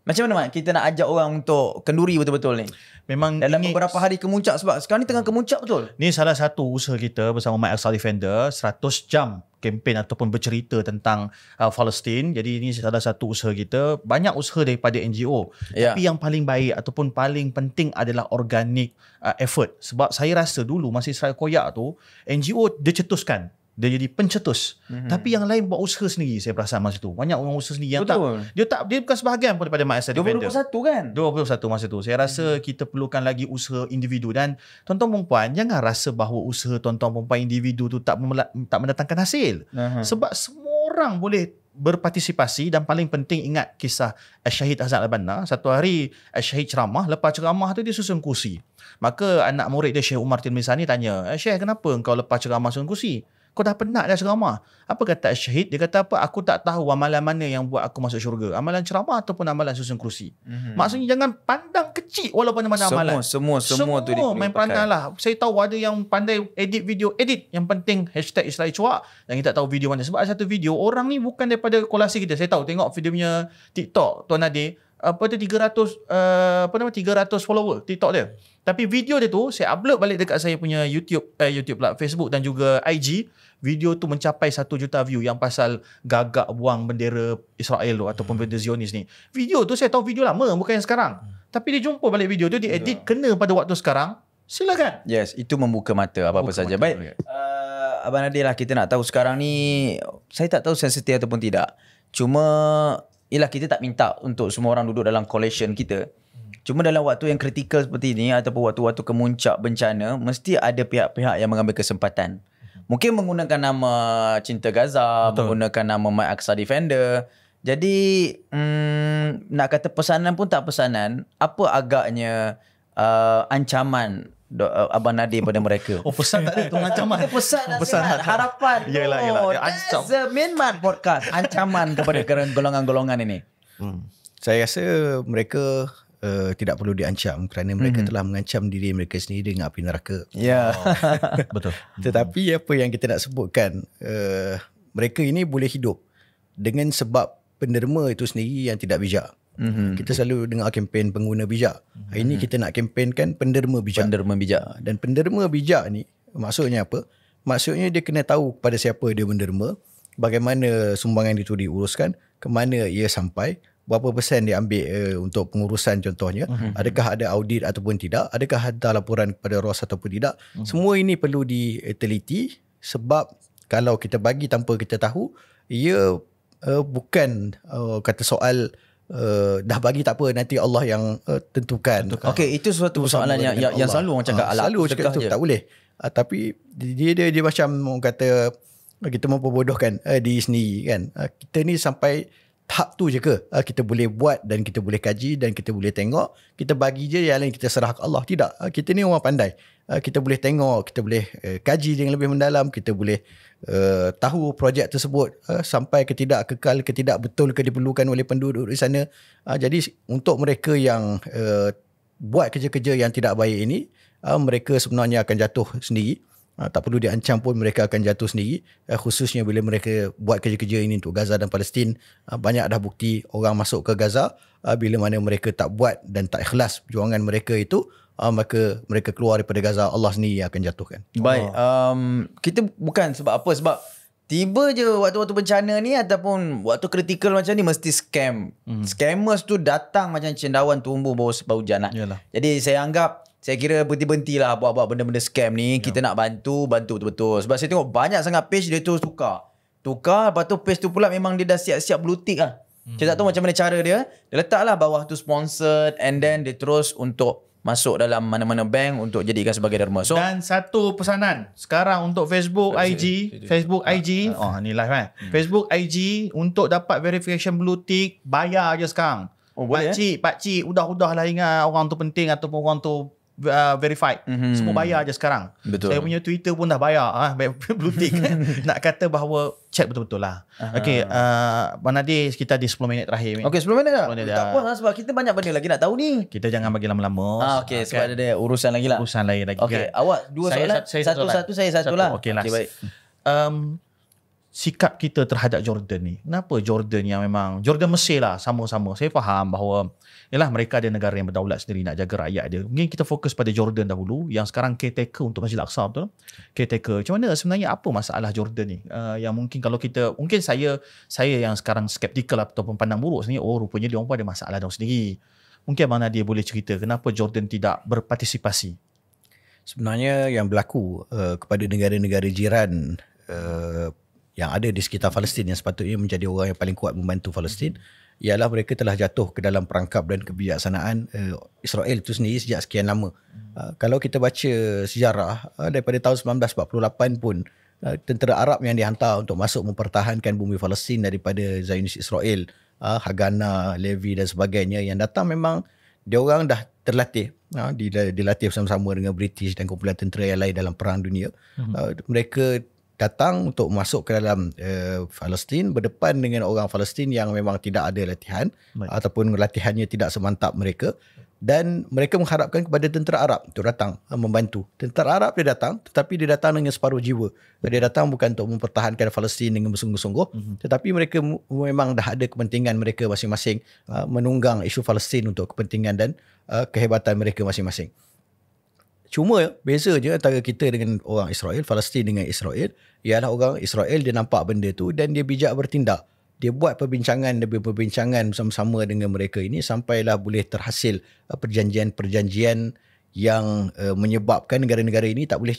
Speaker 2: macam mana Mat kita nak ajak orang untuk kenduri betul-betul ni?
Speaker 3: Memang
Speaker 2: dalam beberapa hari kemuncak, sebab sekarang ni tengah kemuncak betul.
Speaker 3: Ni salah satu usaha kita bersama My Aqsa Defender, 100 jam kempen ataupun bercerita tentang Palestin. Jadi ini salah satu usaha kita. Banyak usaha daripada NGO. Tapi yang paling baik ataupun paling penting adalah organic effort. Sebab saya rasa dulu masa Israel koyak tu, NGO dia cetuskan. Dia jadi pencetus. Tapi yang lain buat usaha sendiri, saya perasan masa tu. Banyak orang usaha sendiri yang dia bukan sebahagian daripada My Aqsa Defender.
Speaker 2: 21 kan?
Speaker 3: 21 masa tu. Saya rasa kita perlukan lagi usaha individu. Dan tuan-tuan perempuan, jangan rasa bahawa usaha tuan-tuan perempuan individu tu tak mendatangkan hasil. Sebab semua orang boleh berpartisipasi. Dan paling penting ingat kisah Syahid Hassan Al-Banna. Satu hari Syahid ceramah, lepas ceramah tu dia susun kursi. Maka anak murid dia Syekh Umar Tirmisani tanya, Syekh, kenapa engkau lepas ceramah susun kursi? Kau dah penat dah ceramah. Apa kata Syahid? Dia kata apa? Aku tak tahu amalan mana yang buat aku masuk syurga. Amalan ceramah ataupun amalan susun kursi. Maksudnya jangan pandang kecil walaupun mana amalan.
Speaker 2: Semua tu
Speaker 3: main peranan lah. Saya tahu ada yang pandai edit video, edit. Yang penting hashtag Israel Cuak. Dan kita tahu video mana. Sebab ada satu video, orang ni bukan daripada kolasi kita. Saya tahu, tengok videonya TikTok Tuan Nadir. Apa tu 300 follower TikTok dia. Tapi video dia tu saya upload balik dekat saya punya YouTube pula, Facebook dan juga IG. Video tu mencapai 1 juta view yang pasal gagak buang bendera Israel tu ataupun bendera Zionis ni. Video tu saya tahu video lama, bukan yang sekarang. Tapi dia jumpa balik video tu, dia edit kena pada waktu sekarang. Silakan.
Speaker 2: Yes, itu membuka mata apa-apa saja. Baik. Abang Nadir lah, kita nak tahu sekarang ni, saya tak tahu sensitif ataupun tidak. Cuma ialah kita tak minta untuk semua orang duduk dalam coalition kita. Cuma dalam waktu yang kritikal seperti ini ataupun waktu-waktu kemuncak bencana, mesti ada pihak-pihak yang mengambil kesempatan. Mungkin menggunakan nama Cinta Gaza, menggunakan nama My Aqsa Defender. Jadi nak kata pesanan pun tak pesanan, apa agaknya ancaman Abang Nadir pada mereka?
Speaker 3: Pesan tak ada tu, ancaman.
Speaker 2: Pesan nasihat, harapan.
Speaker 3: Yelah.
Speaker 2: That's the Minmat Podcast. Ancaman kepada golongan-golongan ini.
Speaker 1: Saya rasa mereka tidak perlu diancam kerana mereka telah mengancam diri mereka sendiri dengan api neraka.
Speaker 2: Ya.
Speaker 3: Betul.
Speaker 1: Tetapi apa yang kita nak sebutkan, mereka ini boleh hidup dengan sebab penderma itu sendiri yang tidak bijak. Kita selalu dengar kempen pengguna bijak. Hari ini kita nak kempenkan penderma bijak. Dan penderma bijak ni maksudnya apa? Maksudnya dia kena tahu kepada siapa dia menderma, bagaimana sumbangan itu diuruskan, ke mana ia sampai, berapa persen dia ambil untuk pengurusan contohnya, adakah ada audit ataupun tidak, adakah ada laporan kepada ROS ataupun tidak. Semua ini perlu diteliti, sebab kalau kita bagi tanpa kita tahu, ia bukan kata soal dah bagi tak apa, nanti Allah yang tentukan.
Speaker 2: Okey, itu suatu persoalan yang selalu orang cakap
Speaker 1: selalu cakap itu tak boleh. Tapi dia macam orang kata kita memperbodohkan diri sendiri kan. Kita ni sampai tahap tu je ke kita boleh buat dan kita boleh kaji dan kita boleh tengok, kita bagi je, yang lain kita serah ke Allah? Tidak. Kita ni orang pandai. Kita boleh tengok, kita boleh kaji dengan lebih mendalam, kita boleh tahu projek tersebut sampai ke tidak kekal, ke tidak betul ke diperlukan oleh penduduk di sana. Jadi untuk mereka yang buat kerja-kerja yang tidak baik ini, mereka sebenarnya akan jatuh sendiri. Tak perlu diancam pun, mereka akan jatuh sendiri, khususnya bila mereka buat kerja-kerja ini untuk Gaza dan Palestin. Banyak dah bukti orang masuk ke Gaza, bila mana mereka tak buat dan tak ikhlas perjuangan mereka itu, maka mereka keluar daripada Gaza, Allah sendiri akan jatuhkan.
Speaker 2: Baik, kita bukan sebab apa, sebab tiba je waktu-waktu bencana ni ataupun waktu kritikal macam ni mesti scam. Scammers tu datang macam cendawan tumbuh bawah hujan lah. Jadi saya kira berhenti-berhenti lah buat-buat benda-benda scam ni. Kita nak bantu betul-betul. Sebab saya tengok banyak sangat page dia tu tukar. Lepas tu page tu pula memang dia dah siap-siap blue tick lah. Kita tak tahu macam mana cara dia. Dia letaklah bawah tu sponsored and then dia terus untuk masuk dalam mana-mana bank untuk jadikan sebagai derma. So
Speaker 3: Dan satu pesanan sekarang untuk Facebook IG, ni live kan. Facebook IG untuk dapat verification blue tick bayar je sekarang. Pakcik, udah-udahlah ingat orang tu penting ataupun orang tu verified. Semua bayar je sekarang.
Speaker 2: Betul.
Speaker 3: Saya punya Twitter pun dah bayar blue tick. Nak kata bahawa check betul-betul lah. Okay, Abang Nadir kita di 10 minit terakhir.
Speaker 2: Okay, 10 minit dah.
Speaker 3: 10 minit
Speaker 2: Tak
Speaker 3: dah.
Speaker 2: apa lah sebab kita banyak benda lagi nak tahu ni.
Speaker 3: Kita jangan bagi lama-lama.
Speaker 2: Okay, sebab ada urusan lagi lah.
Speaker 3: Urusan lain lagi.
Speaker 2: Okay, awak dua soalan. Satu, saya satu lah.
Speaker 3: Okay, last.
Speaker 2: baik.
Speaker 3: Sikap kita terhadap Jordan ni. Kenapa Jordan yang memang Jordan Mesir lah sama-sama. Saya faham bahawa yalah mereka ada negara yang berdaulat sendiri nak jaga rakyat dia. Mungkin kita fokus pada Jordan dahulu yang sekarang caretaker untuk Masjid Al-Aqsa, betul? Caretaker. Macam mana sebenarnya apa masalah Jordan ni? Yang mungkin kalau kita mungkin saya yang sekarang skeptikal ataupun pandang buruk sebenarnya rupanya dia orang pun ada masalah dia sendiri. Mungkin Abang Nadir boleh cerita kenapa Jordan tidak berpartisipasi?
Speaker 1: Sebenarnya yang berlaku kepada negara-negara jiran yang ada di sekitar Palestin yang sepatutnya menjadi orang yang paling kuat membantu Palestin ialah mereka telah jatuh ke dalam perangkap dan kebijaksanaan Israel itu sendiri sejak sekian lama. Kalau kita baca sejarah daripada tahun 1948 pun tentera Arab yang dihantar untuk masuk mempertahankan bumi Palestin daripada Zionis Israel, Haganah, Levi dan sebagainya yang datang memang dia orang dah terlatih, dilatih bersama-sama dengan British dan kumpulan tentera yang lain dalam perang dunia. Mereka datang untuk masuk ke dalam Palestin berdepan dengan orang Palestin yang memang tidak ada latihan ataupun latihannya tidak semantap mereka, dan mereka mengharapkan kepada tentera Arab untuk datang membantu. Tentera Arab dia datang tetapi dia datang dengan separuh jiwa. Dia datang bukan untuk mempertahankan Palestin dengan bersungguh-sungguh, tetapi mereka memang dah ada kepentingan mereka masing-masing menunggang isu Palestin untuk kepentingan dan kehebatan mereka masing-masing. Cuma beza je antara kita dengan orang Israel, Palestin dengan Israel, ialah orang Israel dia nampak benda tu dan dia bijak bertindak. Dia buat perbincangan demi perbincangan bersama-sama dengan mereka ini sampailah boleh terhasil perjanjian-perjanjian yang menyebabkan negara-negara ini tak boleh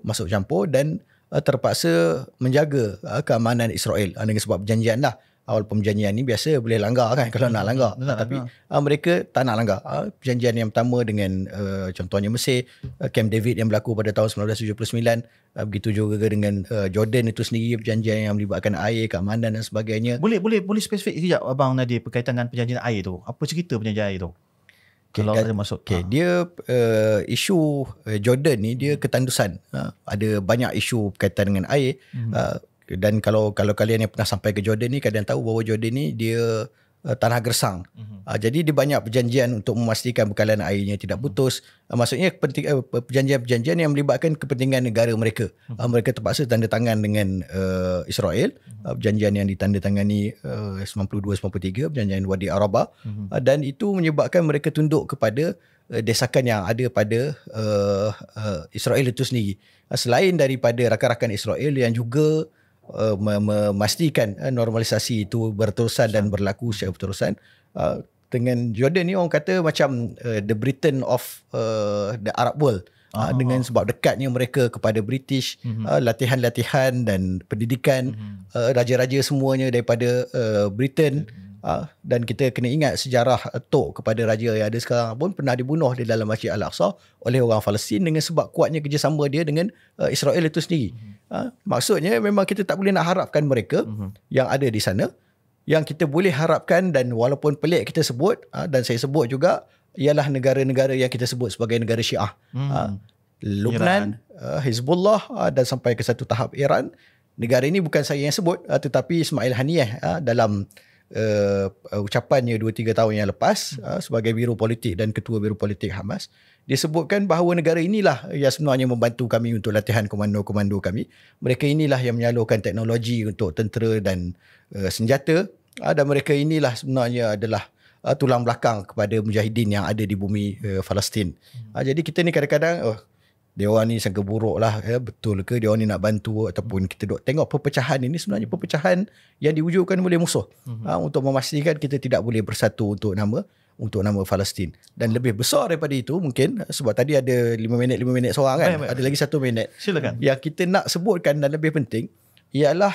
Speaker 1: masuk campur dan terpaksa menjaga keamanan Israel dengan sebab perjanjian lah. Awal perjanjian ni biasa boleh langgar kan kalau nak langgar. Tapi mereka tak nak langgar. Perjanjian yang pertama dengan contohnya Mesir, Camp David yang berlaku pada tahun 1979. Begitu juga dengan Jordan itu sendiri, perjanjian yang melibatkan air, keamanan dan sebagainya.
Speaker 3: Boleh spesifik sekejap Abang Nadir berkaitan dengan perjanjian air tu. Apa cerita perjanjian air tu? Kalau ada masuk.
Speaker 1: Dia isu Jordan ni dia ketandusan. Ada banyak isu berkaitan dengan air. Dan kalau kalian yang pernah sampai ke Jordan ni, kalian tahu bahawa Jordan ni dia tanah gersang. Jadi dia banyak perjanjian untuk memastikan bekalan airnya tidak putus. Maksudnya perjanjian-perjanjian yang melibatkan kepentingan negara mereka. Mereka terpaksa tanda tangan dengan Israel. Perjanjian yang ditandatangani 92-93, perjanjian Wadi Araba. Dan itu menyebabkan mereka tunduk kepada desakan yang ada pada Israel itu sendiri. Selain daripada rakan-rakan Israel yang juga memastikan normalisasi itu berterusan dan berlaku secara berterusan. Dengan Jordan ni orang kata macam the Britain of the Arab world. Dengan sebab dekatnya mereka kepada British, latihan-latihan dan pendidikan, raja-raja semuanya daripada Britain. Dan kita kena ingat sejarah Tok kepada raja yang ada sekarang pun pernah dibunuh di dalam Masjid Al-Aqsa oleh orang Palestin dengan sebab kuatnya kerjasama dia dengan Israel itu sendiri. Maksudnya memang kita tak boleh nak harapkan mereka yang ada di sana. Yang kita boleh harapkan, dan walaupun pelik kita sebut, dan saya sebut juga, ialah negara-negara yang kita sebut sebagai negara Syiah. Lubnan, Hizbullah, dan sampai ke satu tahap Iran. Negara ini bukan saya yang sebut, tetapi Ismail Haniyeh dalam ucapannya 2-3 tahun yang lepas sebagai biro politik dan ketua biro politik Hamas, dia sebutkan bahawa negara inilah yang sebenarnya membantu kami untuk latihan komando-komando kami. Mereka inilah yang menyalurkan teknologi untuk tentera dan senjata, dan mereka inilah sebenarnya adalah tulang belakang kepada mujahidin yang ada di bumi Palestin. Jadi kita ni kadang-kadang dia orang ni sangka buruk lah, betul ke dia orang ni nak bantu, ataupun kita tengok perpecahan ini sebenarnya perpecahan yang diwujudkan oleh musuh untuk memastikan kita tidak boleh bersatu untuk nama Palestin. Dan lebih besar daripada itu mungkin, sebab tadi ada 5 minit seorang kan, ada lagi 1 minit.
Speaker 3: Silakan.
Speaker 1: Yang kita nak sebutkan dan lebih penting ialah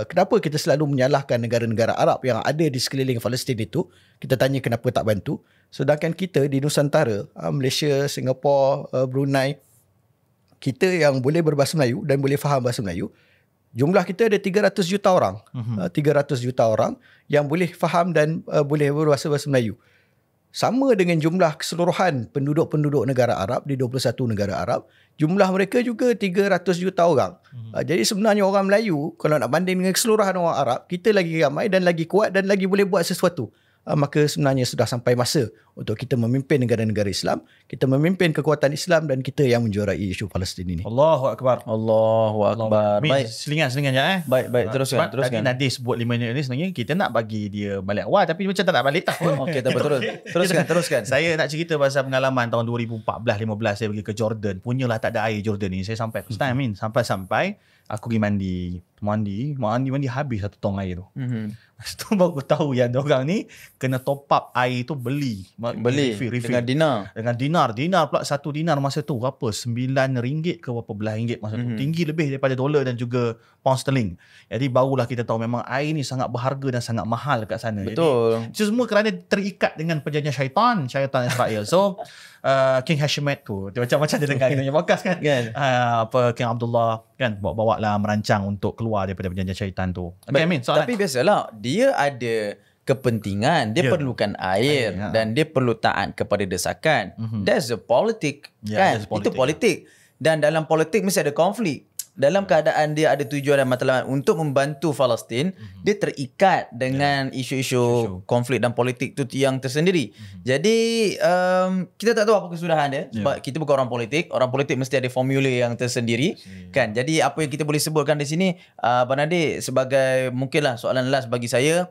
Speaker 1: kenapa kita selalu menyalahkan negara-negara Arab yang ada di sekeliling Palestin itu. Kita tanya kenapa tak bantu. Sedangkan kita di Nusantara, Malaysia, Singapura, Brunei, kita yang boleh berbahasa Melayu dan boleh faham bahasa Melayu, jumlah kita ada 300 juta orang. 300 juta orang yang boleh faham dan boleh berbahasa Melayu. Sama dengan jumlah keseluruhan penduduk-penduduk negara Arab di 21 negara Arab, jumlah mereka juga 300 juta orang. Jadi sebenarnya orang Melayu, kalau nak banding dengan keseluruhan orang Arab, kita lagi ramai dan lagi kuat dan lagi boleh buat sesuatu. Maka sebenarnya sudah sampai masa untuk kita memimpin negara-negara Islam, kita memimpin kekuatan Islam dan kita yang menjuarai isu Palestin ini.
Speaker 3: Allahu Akbar.
Speaker 2: Allahu Akbar.
Speaker 3: Baik, selingan je
Speaker 2: Baik, teruskan.
Speaker 3: Tadi Nadir sebut 5 minit ni sebenarnya kita nak bagi dia balik awal tapi macam tak nak balik tahun.
Speaker 2: Okey, tak apa, teruskan.
Speaker 3: Saya nak cerita pasal pengalaman tahun 2014-15 saya pergi ke Jordan. Punyalah tak ada air Jordan ni. Saya sampai first time sampai aku pergi mandi habis satu tong air tu. Lepas tu baru tahu yang diorang ni kena top up air tu beli
Speaker 2: dengan dinar.
Speaker 3: Dinar pula 1 dinar masa tu berapa? RM9 ke berapa belah ringgit masa tu. Tinggi lebih daripada dolar dan juga pound sterling. Jadi barulah kita tahu memang air ni sangat berharga dan sangat mahal kat sana.
Speaker 2: Betul.
Speaker 3: Jadi semua kerana terikat dengan perjanjian syaitan Israel. So King Hashemite tu macam-macam dia dengar kita punya podcast kan. King Abdullah kan bawa lah merancang untuk keluar daripada perjanjian syaitan tu. Okay,
Speaker 2: tapi biasalah dia ada kepentingan, dia perlukan air dan dia perlu taat kepada desakan. That's the politik kan. Itu politik. Dan dalam politik mesti ada konflik. Dalam keadaan dia ada tujuan dan matlamat untuk membantu Palestin, dia terikat dengan isu-isu konflik dan politik tu yang tersendiri. Jadi kita tak tahu apa kesudahan dia sebab kita bukan orang politik. Orang politik mesti ada formula yang tersendiri kan. Jadi apa yang kita boleh sebutkan di sini Abang Nadir sebagai mungkinlah soalan last bagi saya.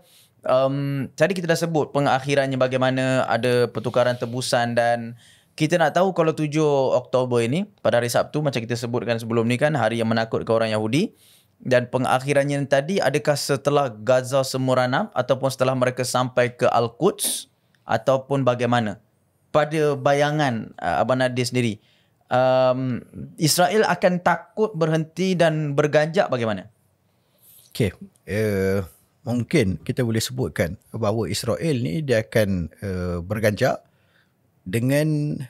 Speaker 2: Tadi kita dah sebut pengakhirannya bagaimana, ada pertukaran tebusan dan kita nak tahu kalau 7 Oktober ini pada hari Sabtu macam kita sebutkan sebelum ni kan, hari yang menakutkan orang Yahudi, dan pengakhirannya tadi adakah setelah Gaza semua ranam ataupun setelah mereka sampai ke Al-Quds ataupun bagaimana? Pada bayangan Abang Nadir sendiri, Israel akan takut berhenti dan berganjak bagaimana?
Speaker 1: Okey, mungkin kita boleh sebutkan bahawa Israel ni dia akan berganjak dengan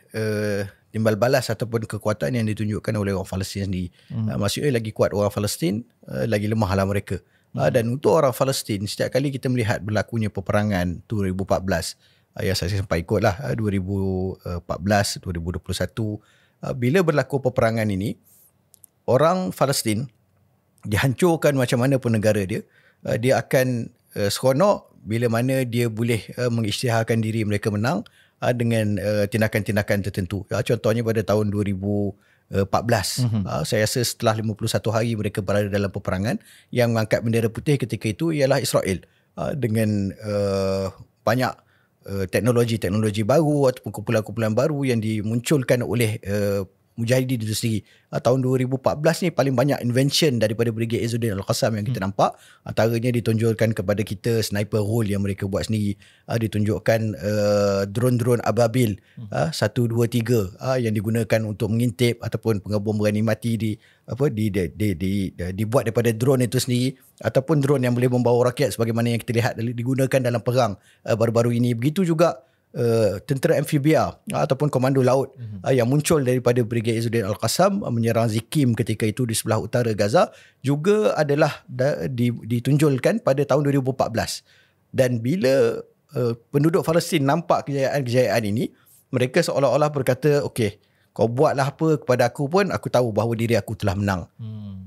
Speaker 1: timbal balas ataupun kekuatan yang ditunjukkan oleh orang Palestin sendiri. Maksudnya lagi kuat orang Palestin, lagi lemahlah mereka. Dan untuk orang Palestin, setiap kali kita melihat berlakunya peperangan 2014, yang saya sempat ikutlah 2014, 2021, bila berlaku peperangan ini, orang Palestin dihancurkan macam mana pun negara dia, dia akan seronok bila mana dia boleh mengisytiharkan diri mereka menang dengan tindakan-tindakan tertentu. Contohnya pada tahun 2014, saya rasa setelah 51 hari mereka berada dalam peperangan, yang mengangkat bendera putih ketika itu ialah Israel, dengan banyak teknologi-teknologi baru ataupun kumpulan-kumpulan baru yang dimunculkan oleh Mujahidin itu sendiri. Tahun 2014 ni paling banyak invention daripada Brigade Izzuddin Al-Qassam yang kita nampak. Antaranya ditunjukkan kepada kita sniper hole yang mereka buat sendiri. Ditunjukkan drone-drone Ababil 1, 2, 3 yang digunakan untuk mengintip ataupun pengebom berani mati dibuat daripada drone itu sendiri, ataupun drone yang boleh membawa raket sebagaimana yang kita lihat digunakan dalam perang baru-baru ini. Begitu juga tentera amfibia ataupun komando laut yang muncul daripada Brigade Izzuddin Al-Qassam menyerang Zikim ketika itu di sebelah utara Gaza juga adalah ditunjukkan pada tahun 2014. Dan bila penduduk Palestin nampak kejayaan-kejayaan ini, mereka seolah-olah berkata, okey, kau buatlah apa kepada aku pun aku tahu bahawa diri aku telah menang.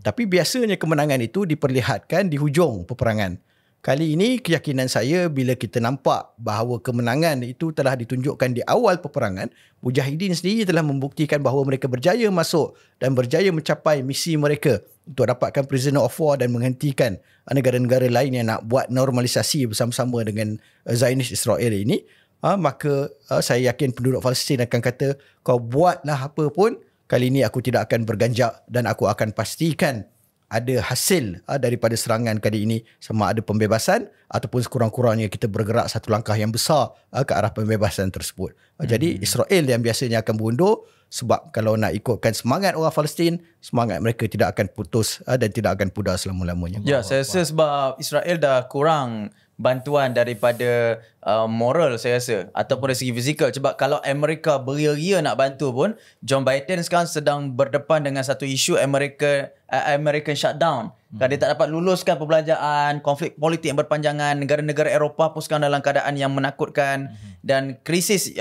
Speaker 1: Tapi biasanya kemenangan itu diperlihatkan di hujung peperangan. Kali ini keyakinan saya bila kita nampak bahawa kemenangan itu telah ditunjukkan di awal peperangan, Mujahidin sendiri telah membuktikan bahawa mereka berjaya masuk dan berjaya mencapai misi mereka untuk dapatkan prisoner of war dan menghentikan negara-negara lain yang nak buat normalisasi bersama-sama dengan Zionis Israel ini. Maka saya yakin penduduk Palestin akan kata, kau buatlah apa pun, kali ini aku tidak akan berganjak dan aku akan pastikan ada hasil daripada serangan kali ini, sama ada pembebasan ataupun sekurang-kurangnya kita bergerak satu langkah yang besar ke arah pembebasan tersebut. Jadi Israel yang biasanya akan berundur, Sebab kalau nak ikutkan semangat orang Palestin, semangat mereka tidak akan putus dan tidak akan pudar selama-lamanya.
Speaker 2: Ya, saya rasa sebab Israel dah kurang bantuan daripada moral saya rasa ataupun dari segi fizikal. Sebab kalau Amerika beria-ria nak bantu pun, John Biden sekarang sedang berdepan dengan satu isu American shutdown. Kalau dia tak dapat luluskan perbelanjaan, konflik politik yang berpanjangan, negara-negara Eropah pun sekarang dalam keadaan yang menakutkan, dan krisis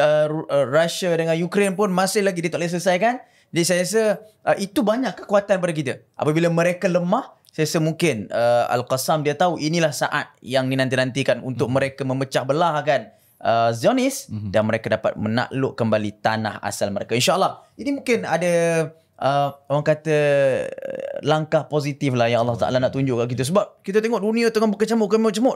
Speaker 2: Russia dengan Ukraine pun masih lagi dia tak boleh selesaikan. Jadi saya rasa itu banyak kekuatan pada kita. Apabila mereka lemah, saya rasa mungkin Al-Qassam dia tahu inilah saat yang dinanti-nantikan untuk mereka memecah belahkan Zionis dan mereka dapat menakluk kembali tanah asal mereka. InsyaAllah. Ini mungkin ada orang kata langkah positif lah yang Allah Ta'ala nak tunjuk kat kita. Sebab kita tengok dunia tengah berkecamuk,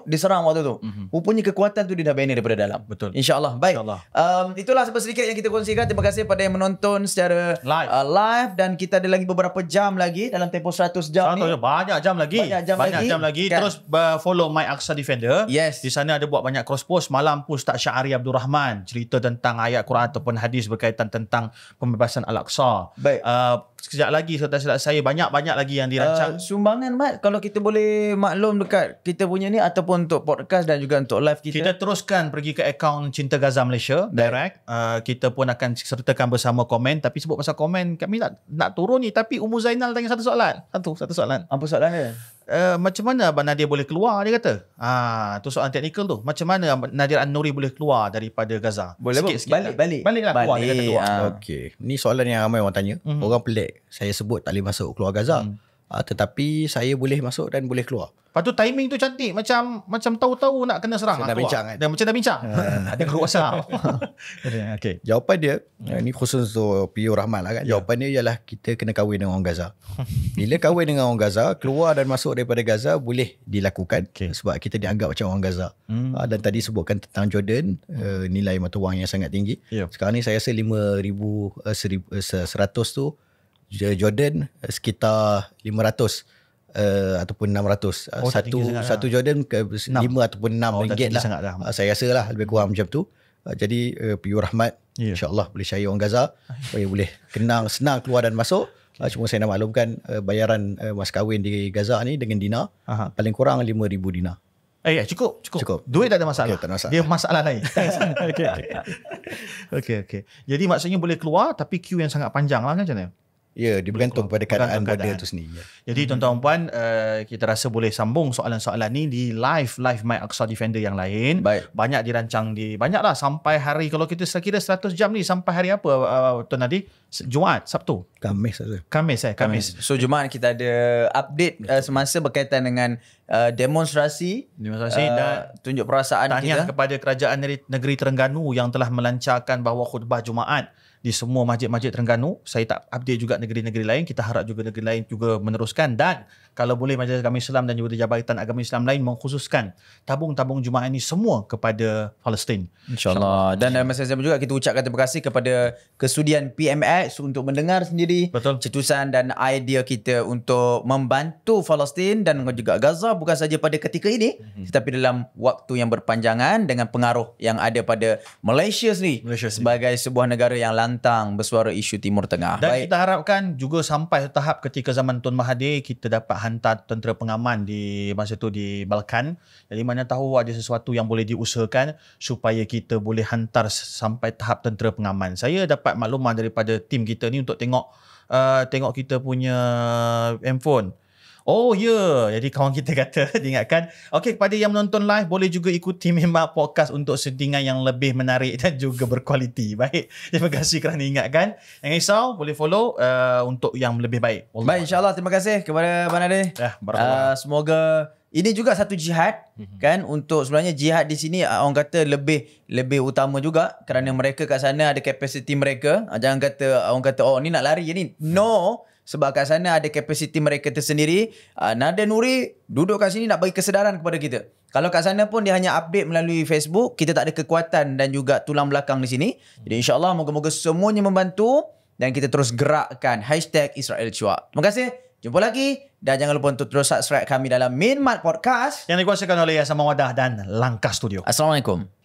Speaker 2: diserang waktu tu. Rupanya kekuatan tu dia dah banner daripada dalam.
Speaker 3: Betul.
Speaker 2: InsyaAllah. Baik.
Speaker 3: InsyaAllah.
Speaker 2: Itulah sedikit yang kita kongsikan. Terima kasih pada yang menonton secara live. Dan kita ada lagi beberapa jam lagi dalam tempoh 100 jam ni.
Speaker 3: Banyak jam lagi. Banyak jam lagi.
Speaker 2: Kan?
Speaker 3: Terus follow My Aqsa Defender.
Speaker 2: Yes.
Speaker 3: Di sana ada buat banyak cross post. Malam pun Ustaz Syahari Abdul Rahman cerita tentang ayat Quran ataupun hadis berkaitan tentang pembebasan Al-Aqsa.
Speaker 2: Baik.
Speaker 3: Sekejap lagi serta silap saya banyak lagi yang dirancang.
Speaker 2: Sumbangan Mat, kalau kita boleh maklum dekat kita punya ni ataupun untuk podcast dan juga untuk live kita.
Speaker 3: Kita teruskan pergi ke akaun Cinta Gaza Malaysia direct. Kita pun akan sertakan bersama komen. Tapi sebut pasal komen, kami nak turun ni. Tapi Ummu Zainal tanya satu soalan. Satu soalan.
Speaker 2: Apa soalan dia?
Speaker 3: Macam mana Abang Nadir boleh keluar, dia kata. Tu soalan teknikal tu. Macam mana Nadir An-Nuri boleh keluar daripada Gaza?
Speaker 2: Boleh
Speaker 3: sikit-sikit.
Speaker 2: Baliklah
Speaker 3: keluar, dia kata keluar.
Speaker 1: Okey, ni soalan yang ramai orang tanya. Orang pelik. Saya sebut tak boleh masuk keluar Gaza. Tetapi saya boleh masuk dan boleh keluar.
Speaker 3: Lepas tu timing tu cantik. Macam tahu-tahu nak kena serang.
Speaker 1: Dah bincang kan?
Speaker 3: Macam dah bincang. Ada keruasa. Okay.
Speaker 1: Jawapan dia, ni khusus untuk Pio Rahman lah kan. Jawapan dia ialah kita kena kahwin dengan orang Gaza. Bila kahwin dengan orang Gaza, keluar dan masuk daripada Gaza boleh dilakukan. Sebab kita dianggap macam orang Gaza. Dan tadi sebutkan tentang Jordan, nilai mata wang yang sangat tinggi. Sekarang ni saya rasa 5,100 tu, Jordan sekitar 500 ataupun 600. Satu Jordan ke 5 ataupun 6 ringgit lah. Saya rasa lah lebih kurang macam tu. Jadi Piyur Rahmat insyaAllah boleh cari orang Gaza supaya boleh senang keluar dan masuk. Cuma saya nak maklumkan bayaran mas kahwin di Gaza ni dengan dinar paling kurang 5,000 dinar.
Speaker 3: Cukup. Duit tak ada masalah.
Speaker 1: Tak ada masalah.
Speaker 3: Dia masalah lain. Okay. Jadi maksudnya boleh keluar tapi queue yang sangat panjang lah kan macam mana?
Speaker 1: Ya, dia bergantung pada keadaan border tu sendiri.
Speaker 3: Jadi tuan-tuan puan, kita rasa boleh sambung soalan-soalan ni di live My Aqsa Defender yang lain.
Speaker 2: Baik.
Speaker 3: Banyak dirancang banyaklah sampai hari, kalau kita kira 100 jam ni sampai hari apa Tuan Nadi? Jumaat, Sabtu?
Speaker 1: Khamis saja.
Speaker 3: Khamis.
Speaker 2: So Jumaat kita ada update semasa berkaitan dengan demonstrasi
Speaker 3: dan
Speaker 2: tunjuk perasaan
Speaker 3: tahniah
Speaker 2: kita
Speaker 3: kepada kerajaan negeri Terengganu yang telah melancarkan bahawa khutbah Jumaat di semua masjid-masjid Terengganu. Saya tak update juga negeri-negeri lain. Kita harap juga negeri lain juga meneruskan. Dan kalau boleh Majlis Agama Islam dan juga Jabatan Agama Islam lain mengkhususkan tabung-tabung Jumaat ini semua kepada Palestin.
Speaker 2: InsyaAllah. Dan dalam masa yang sama juga kita ucapkan terima kasih kepada kesudian PMX untuk mendengar sendiri cetusan dan idea kita untuk membantu Palestin dan juga Gaza, bukan saja pada ketika ini tetapi dalam waktu yang berpanjangan dengan pengaruh yang ada pada Malaysia sendiri sebagai sebuah negara yang lantang bersuara isu Timur Tengah.
Speaker 3: Dan kita harapkan juga sampai tahap ketika zaman Tun Mahathir kita dapat hantar tentera pengaman di masa tu di Balkan. Jadi mana tahu ada sesuatu yang boleh diusahakan supaya kita boleh hantar sampai tahap tentera pengaman. Saya dapat makluman daripada tim kita ni untuk tengok kita punya handphone. Jadi kawan kita kata diingatkan. Okey, kepada yang menonton live boleh juga ikuti Memang Podcast untuk settingan yang lebih menarik dan juga berkualiti. Baik, terima kasih kerana ingatkan. Jangan risau, boleh follow untuk yang lebih baik.
Speaker 2: Baik, insyaAllah. Terima kasih kepada Abang Nadir. Semoga ini juga satu jihad kan, untuk sebenarnya jihad di sini orang kata lebih utama juga kerana mereka kat sana ada kapasiti mereka. Jangan kata orang kata ni nak lari je ni. No. Sebab kat sana ada kapasiti mereka tersendiri. Nadir Nuri duduk kat sini nak bagi kesedaran kepada kita. Kalau kat sana pun dia hanya update melalui Facebook. Kita tak ada kekuatan dan juga tulang belakang di sini. Jadi insyaAllah moga-moga semuanya membantu. Dan kita terus gerakkan #IsraelCuak. Terima kasih. Jumpa lagi. Dan jangan lupa untuk terus subscribe kami dalam Minmat Podcast
Speaker 3: yang dikuasakan oleh Yayasan Mawadah dan Langkah Studio.
Speaker 2: Assalamualaikum.